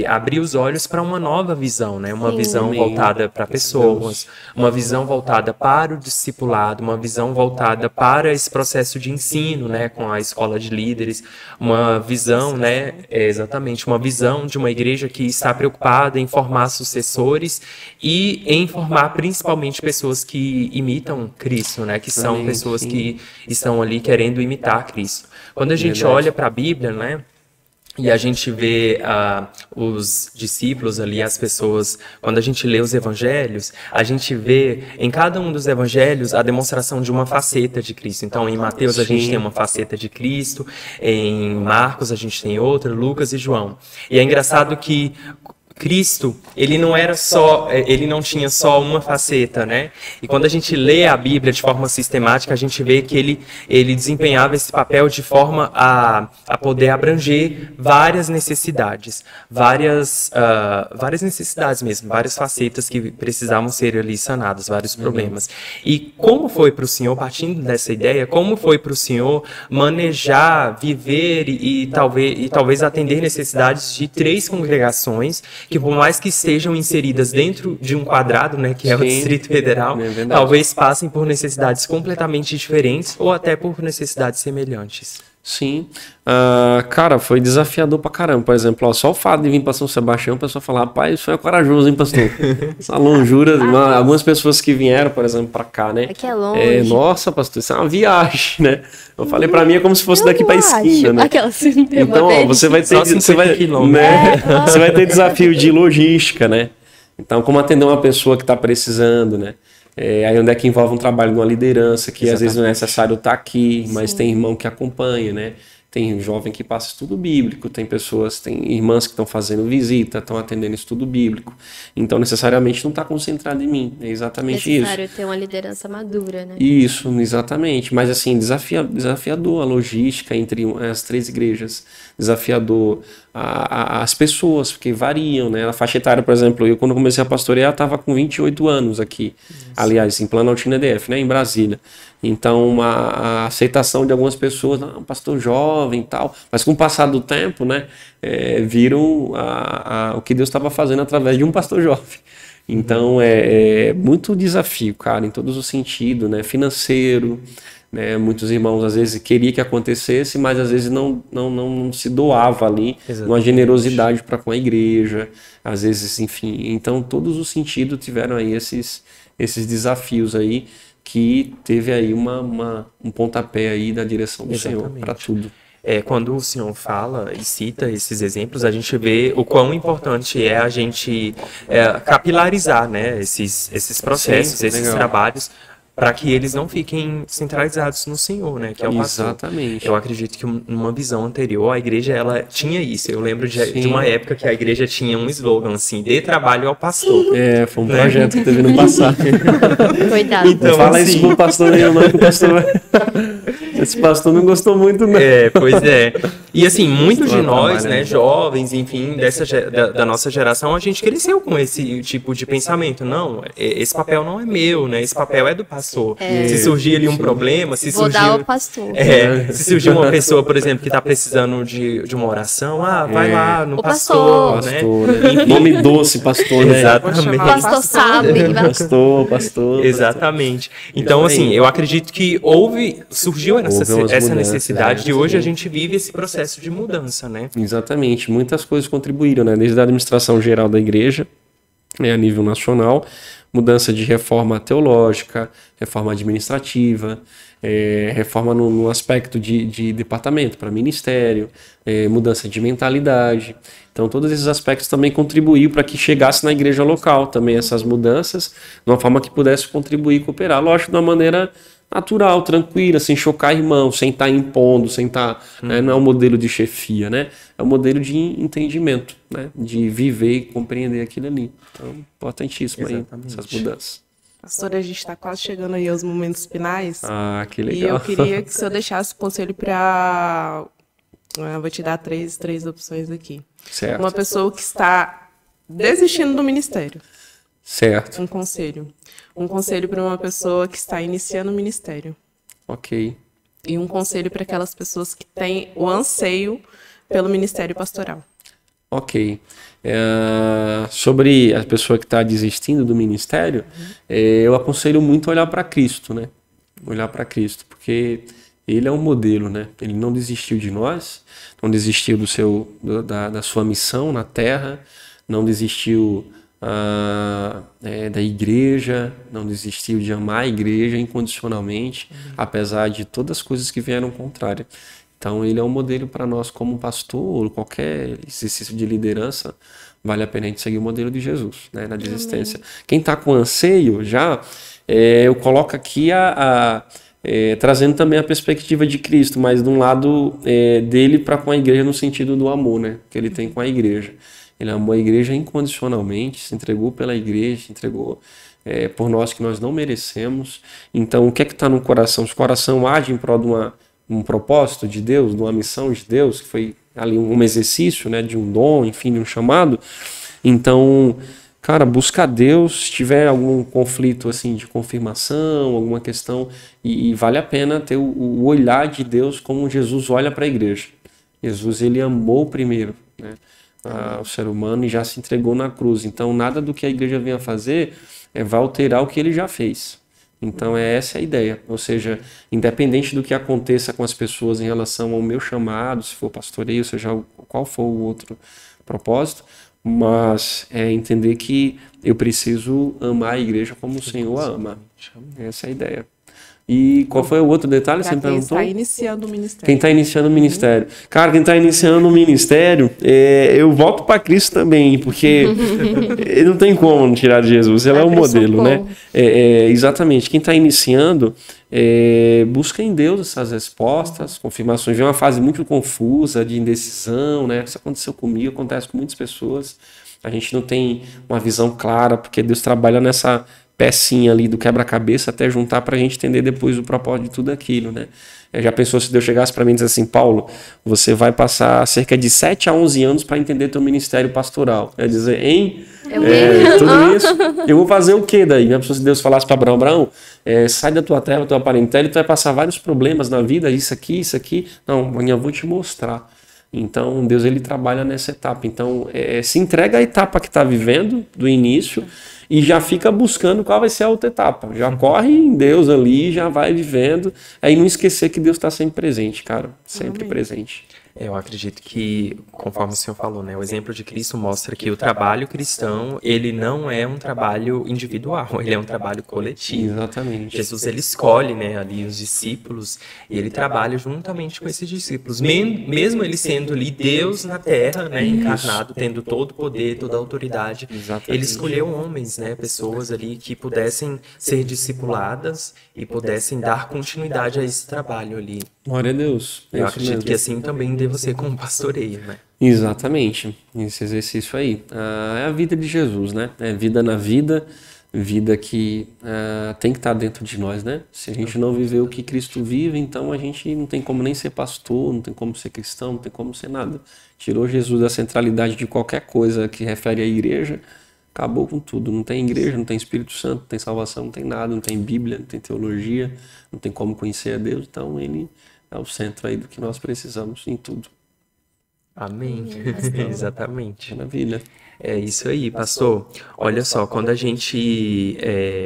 abriu os olhos para uma nova visão, né? Uma visão voltada para pessoas, uma visão voltada para o discipulado, uma visão voltada para esse processo de ensino, né? Com a escola de líderes, uma visão, né? Exatamente, uma visão de uma igreja que está preocupada em formar sucessores e em formar principalmente pessoas que imitam Cristo, né? Que são pessoas que estão ali querendo imitar Cristo. Quando a gente olha para a Bíblia, né, e a gente vê os discípulos ali, as pessoas, quando a gente lê os evangelhos, a gente vê em cada um dos evangelhos a demonstração de uma faceta de Cristo. Então, em Mateus a gente tem uma faceta de Cristo, em Marcos a gente tem outra, Lucas e João. E é engraçado que Cristo, ele não tinha só uma faceta, né? E quando a gente lê a Bíblia de forma sistemática, a gente vê que ele desempenhava esse papel de forma a poder abranger várias necessidades, várias necessidades mesmo, várias facetas que precisavam ser ali sanadas, vários problemas. E como foi para o Senhor, partindo dessa ideia, como foi para o Senhor manejar, viver e talvez atender necessidades de 3 congregações que por mais que estejam inseridas dentro de um quadrado, né, que é o Distrito Federal, talvez passem por necessidades completamente diferentes ou até por necessidades semelhantes. Sim. Cara, foi desafiador pra caramba. Por exemplo, só o fato de vir para São Sebastião, o pessoal fala, rapaz, isso é corajoso, hein, pastor? Essa longura, algumas pessoas que vieram, por exemplo, pra cá, né? Aqui é longe. Nossa, pastor, isso é uma viagem, né? Eu falei, pra mim é como se fosse daqui pra esquina, né? Então, você vai ter você vai ter desafio de logística, né? Então, como atender uma pessoa que tá precisando, né? Aí onde é que envolve um trabalho de uma liderança, que às vezes não é necessário estar aqui, mas tem irmão que acompanha, né? Tem jovem que passa estudo bíblico, tem irmãs que estão fazendo visita, estão atendendo estudo bíblico. Então, necessariamente, não está concentrado em mim. É exatamente isso. Necessário ter uma liderança madura, né? Isso, exatamente. Mas, assim, desafiador a logística entre as 3 igrejas. Desafiador as pessoas, porque variam, né? A faixa etária, por exemplo, eu quando comecei a pastorear, estava com 28 anos aqui. Isso. Aliás, em Planaltina DF, né? Em Brasília. Então, a aceitação de algumas pessoas, um pastor jovem e tal, mas com o passar do tempo, né, viram o que Deus estava fazendo através de um pastor jovem. Então, é muito desafio, cara, em todos os sentidos, né, financeiro, né, muitos irmãos às vezes queriam que acontecesse, mas às vezes não se doava ali, uma generosidade para com a igreja, às vezes, enfim. Então, todos os sentidos tiveram aí esses desafios aí, que teve aí um pontapé aí da direção do Senhor para tudo. Quando o Senhor fala e cita esses exemplos, a gente vê o quão importante é a gente capilarizar, né, esses processos, esses trabalhos, para que eles não fiquem centralizados no Senhor, né, que é o pastor. Exatamente. Eu acredito que numa visão anterior, a igreja, ela tinha isso. Eu lembro de uma época que a igreja tinha um slogan, assim, dê trabalho ao pastor. Foi um projeto que teve no passado. Coitado. Então, fala assim, isso pro pastor aí, não, que o pastor... Esse pastor não gostou muito, não. Pois é. E assim, muitos de nós, né, jovens, enfim, da nossa geração, a gente cresceu com esse tipo de pensamento. Não, esse papel não é meu, né? Esse papel é do pastor. Se surgir ali um problema, se surgir... Vou dar ao pastor. Se surgir uma pessoa, por exemplo, que está precisando de uma oração, vai lá no pastor, né? Nome doce, pastor, né? Exatamente. Pastor sabe. Pastor. Exatamente. Então, assim, eu acredito que surgiu essa necessidade de hoje a gente vive esse processo de mudança, né? Exatamente, muitas coisas contribuíram, né? Desde a administração geral da igreja, a nível nacional, mudança de reforma teológica, reforma administrativa, reforma no aspecto de departamento para ministério, mudança de mentalidade. Então, todos esses aspectos também contribuíram para que chegasse na igreja local também essas mudanças, de uma forma que pudesse contribuir e cooperar. Lógico, de uma maneira natural, tranquila, sem chocar irmãos, sem estar impondo, sem estar... né, não é um modelo de chefia, né? É um modelo de entendimento, né? De viver e compreender aquilo ali. Então, importantíssimo aí, essas mudanças. Pastor, a gente está quase chegando aí aos momentos finais. Ah, que legal. E eu queria que o senhor deixasse o conselho para... vou te dar três opções aqui. Certo. Uma pessoa que está desistindo do ministério. Certo. Um conselho. Um conselho para uma pessoa que está iniciando o ministério. Ok. E um conselho para aquelas pessoas que têm o anseio pelo ministério pastoral. Ok. Sobre a pessoa que está desistindo do ministério, eu aconselho muito olhar para Cristo, né? Olhar para Cristo, porque Ele é um modelo, né? Ele não desistiu de nós, não desistiu da sua missão na terra, não desistiu da igreja, não desistiu de amar a igreja incondicionalmente, apesar de todas as coisas que vieram contrárias. Então, ele é um modelo para nós como pastor, ou qualquer exercício de liderança, vale a pena a gente seguir o modelo de Jesus, né, na desistência. Amém. Quem está com anseio já, eu coloco aqui trazendo também a perspectiva de Cristo, mas de um lado dele para com a igreja no sentido do amor, né, que ele tem com a igreja. Ele amou a igreja incondicionalmente, se entregou pela igreja, se entregou por nós que nós não merecemos. Então, o que é que está no coração? Se o coração age em prol de um propósito de Deus, de uma missão de Deus, que foi ali um exercício, né, de um dom, enfim, de um chamado. Então, cara, busca Deus, se tiver algum conflito assim de confirmação, alguma questão, e vale a pena ter o olhar de Deus como Jesus olha para a igreja. Jesus, ele amou primeiro, né, o ser humano e já se entregou na cruz. Então, nada do que a igreja venha fazer vai alterar o que ele já fez. Então, essa é a ideia. Ou seja, independente do que aconteça com as pessoas em relação ao meu chamado, se for pastoreio, seja qual for o outro propósito, mas entender que eu preciso amar a igreja como o Senhor a ama. Essa é a ideia. E qual foi o outro detalhe? Você me perguntou? Quem está iniciando o ministério. Quem está iniciando o ministério. Cara, quem está iniciando o ministério, eu volto para Cristo também, porque ele não tem como não tirar de Jesus, ele é o modelo, né? Exatamente. Quem está iniciando, busca em Deus essas respostas, confirmações. Vem uma fase muito confusa, de indecisão, né? Isso aconteceu comigo, acontece com muitas pessoas. A gente não tem uma visão clara, porque Deus trabalha nessa pecinha ali do quebra-cabeça até juntar para a gente entender depois o propósito de tudo aquilo, né? Já pensou se Deus chegasse para mim e dissesse assim, Paulo, você vai passar cerca de 7 a 11 anos para entender teu ministério pastoral. É dizer, hein? Tudo isso? Eu vou fazer o quê daí? Se Deus falasse para Abraão, sai da tua terra, da tua parentela, e tu vai passar vários problemas na vida, isso aqui. Não, eu vou te mostrar. Então, Deus, ele trabalha nessa etapa. Então, se entrega à etapa que está vivendo, do início, e já fica buscando qual vai ser a outra etapa. Já corre em Deus ali, já vai vivendo. Aí não esquecer que Deus está sempre presente, cara. Sempre presente. Eu acredito que, conforme o senhor falou, né, o exemplo de Cristo mostra que o trabalho cristão, ele não é um trabalho individual, ele é um trabalho coletivo. Exatamente. Jesus, ele escolhe, né, ali os discípulos e ele trabalha juntamente com esses discípulos. Mesmo ele sendo ali Deus na terra, né, encarnado, tendo todo o poder, toda a autoridade, ele escolheu homens, né, pessoas ali que pudessem ser discipuladas e pudessem dar continuidade a esse trabalho ali. Glória a Deus. Eu acredito que assim também deve ser como pastoreio, né? Exatamente. Esse exercício aí. É a vida de Jesus, né? É vida na vida, vida que tem que estar dentro de nós, né? Se a gente não viver o que Cristo vive, então a gente não tem como nem ser pastor, não tem como ser cristão, não tem como ser nada. Tirou Jesus da centralidade de qualquer coisa que refere à igreja, acabou com tudo. Não tem igreja, não tem Espírito Santo, não tem salvação, não tem nada, não tem Bíblia, não tem teologia, não tem como conhecer a Deus. Então ele é o centro aí do que nós precisamos em tudo. Amém. Exatamente. Maravilha. É isso aí, pastor. Olha só, quando a gente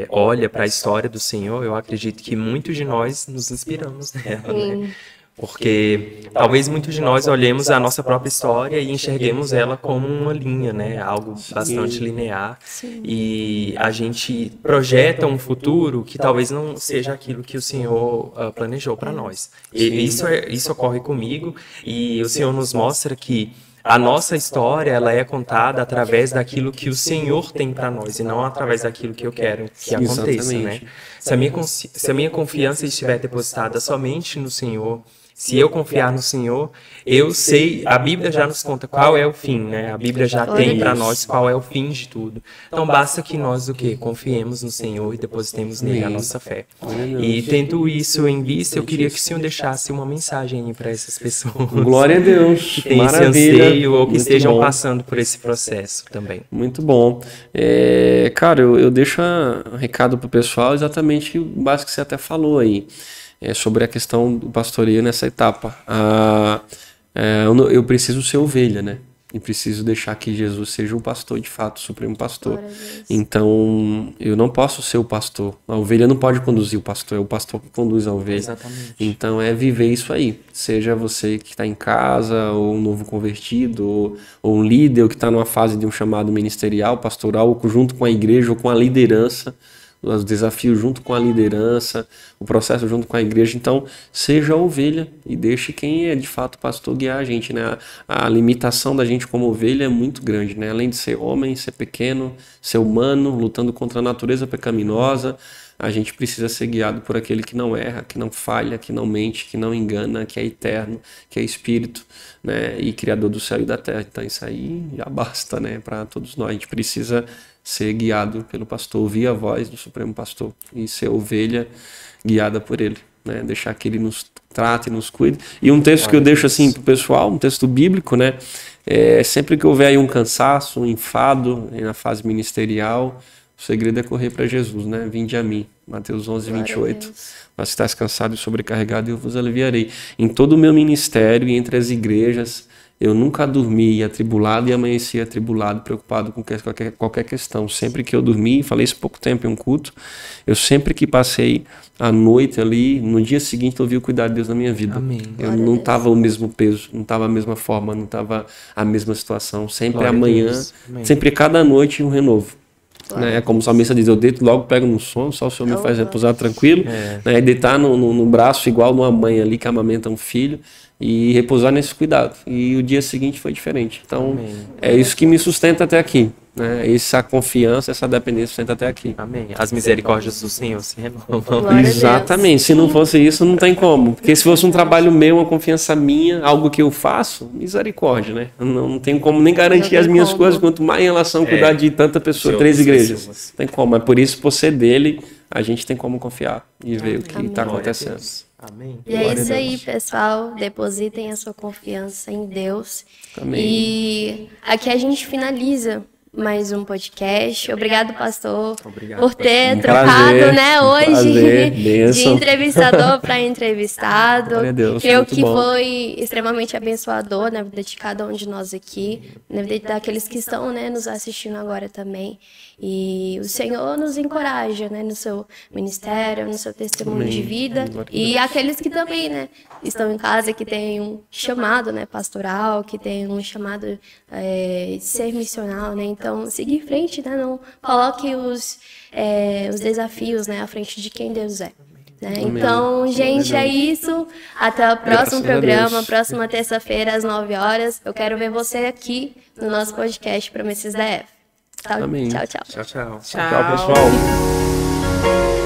olha para a história do Senhor, eu acredito que muitos de nós nos inspiramos nela, né? Porque talvez muitos de nós olhemos a nossa própria história e enxerguemos ela como uma linha, né? Algo bastante linear. Sim. E a gente projeta um futuro que talvez não seja aquilo que o Senhor planejou para nós. E isso ocorre comigo, e o Senhor nos mostra que a nossa história, ela é contada através daquilo que o Senhor tem para nós, e não através daquilo que eu quero que aconteça, né? Se a minha confiança estiver depositada somente no Senhor, se eu confiar no Senhor, eu sei, a Bíblia já nos conta qual é o fim, né? A Bíblia já tem para nós qual é o fim de tudo. Então basta que nós confiemos no Senhor e depositemos nele a nossa fé. E tendo isso em vista, eu queria que o Senhor deixasse uma mensagem para essas pessoas. Glória a Deus. Que tem esse Maravilha. anseio ou que Muito estejam bom. passando por esse processo também. Muito bom. Cara, eu deixo um recado pro pessoal, exatamente o básico que você até falou aí. Sobre a questão do pastoreio nessa etapa. Eu preciso ser ovelha, né? E preciso deixar que Jesus seja o pastor, de fato, o supremo pastor. Então, eu não posso ser o pastor. A ovelha não pode conduzir o pastor, é o pastor que conduz a ovelha. Exatamente. Então, é viver isso aí. Seja você que está em casa, ou um novo convertido, ou um líder, ou que está numa fase de um chamado ministerial, pastoral, ou junto com a igreja, ou com a liderança. Os desafios junto com a liderança, o processo junto com a igreja. Então, seja a ovelha e deixe quem é de fato pastor guiar a gente, né? A limitação da gente como ovelha é muito grande, né? Além de ser homem, ser pequeno, ser humano, lutando contra a natureza pecaminosa, a gente precisa ser guiado por aquele que não erra, que não falha, que não mente, que não engana, que é eterno, que é espírito, né? E criador do céu e da terra. Então, isso aí já basta, né? Para todos nós. A gente precisa ser guiado pelo pastor, ouvir a voz do Supremo Pastor e ser ovelha guiada por ele, né? Deixar que ele nos trate, nos cuide. E um texto que eu deixo assim pro pessoal, um texto bíblico, né? Sempre que houver aí um cansaço, um enfado na fase ministerial, o segredo é correr para Jesus, né? Vinde a mim, Mateus 11, 28. Mas se estás cansado e sobrecarregado, eu vos aliviarei. Em todo o meu ministério e entre as igrejas, eu nunca dormi atribulado e amanheci atribulado, preocupado com qualquer questão. Sempre que eu dormi, falei isso há pouco tempo em um culto, eu sempre que passei a noite ali, no dia seguinte eu vi o cuidado de Deus na minha vida. Amém. Eu não estava o mesmo peso, não estava a mesma forma, não estava a mesma situação. Sempre Glória a amanhã, Deus. Amém. sempre cada noite um renovo. Né? Como o salmista diz, eu deito logo, pego no sono, só o Senhor me faz repousar tranquilo. Né? Deitar no braço igual numa mãe ali que amamenta um filho e repousar nesse cuidado. E o dia seguinte foi diferente. Então, Amém. é isso que me sustenta até aqui. Né? Essa confiança, essa dependência sustenta até aqui. Amém. As misericórdias do Senhor se renovam. Glória a Deus. Exatamente. Se não fosse isso, não tem como. Porque se fosse um trabalho meu, uma confiança minha, algo que eu faço, misericórdia, né? Não tem como nem garantir tem as minhas como. coisas, quanto mais em relação a cuidar de tanta pessoa, de 3 outras igrejas. pessoas. Tem como. É por isso, por ser dele, a gente tem como confiar e ver o que está Glória a acontecendo. Deus. Amém. E é isso aí, pessoal. Depositem a sua confiança em Deus. Amém. E aqui a gente finaliza mais um podcast. Obrigado, pastor, Obrigado, por ter Um trocado, prazer, né, um hoje prazer, de bênção. entrevistador para entrevistado. Glória a Deus, Creio muito que bom. foi extremamente abençoador na vida de cada um de nós aqui, na vida daqueles que estão, né, nos assistindo agora também. E o Senhor nos encoraja, né, no seu ministério, no seu testemunho Amém. de vida. Glória a E aqueles que também, né, estão em casa, que têm um chamado, né, pastoral, que têm um chamado de ser missional, né. Então, siga em frente, né, não coloque os desafios, né, à frente de quem Deus é. Né? Então, gente, é isso. Até o próximo Graças a programa, Deus. próxima terça-feira, às 9 horas. Eu quero ver você aqui no nosso podcast Promessas da F. Amém. Tchau, tchau. Tchau, tchau. Tchau, pessoal.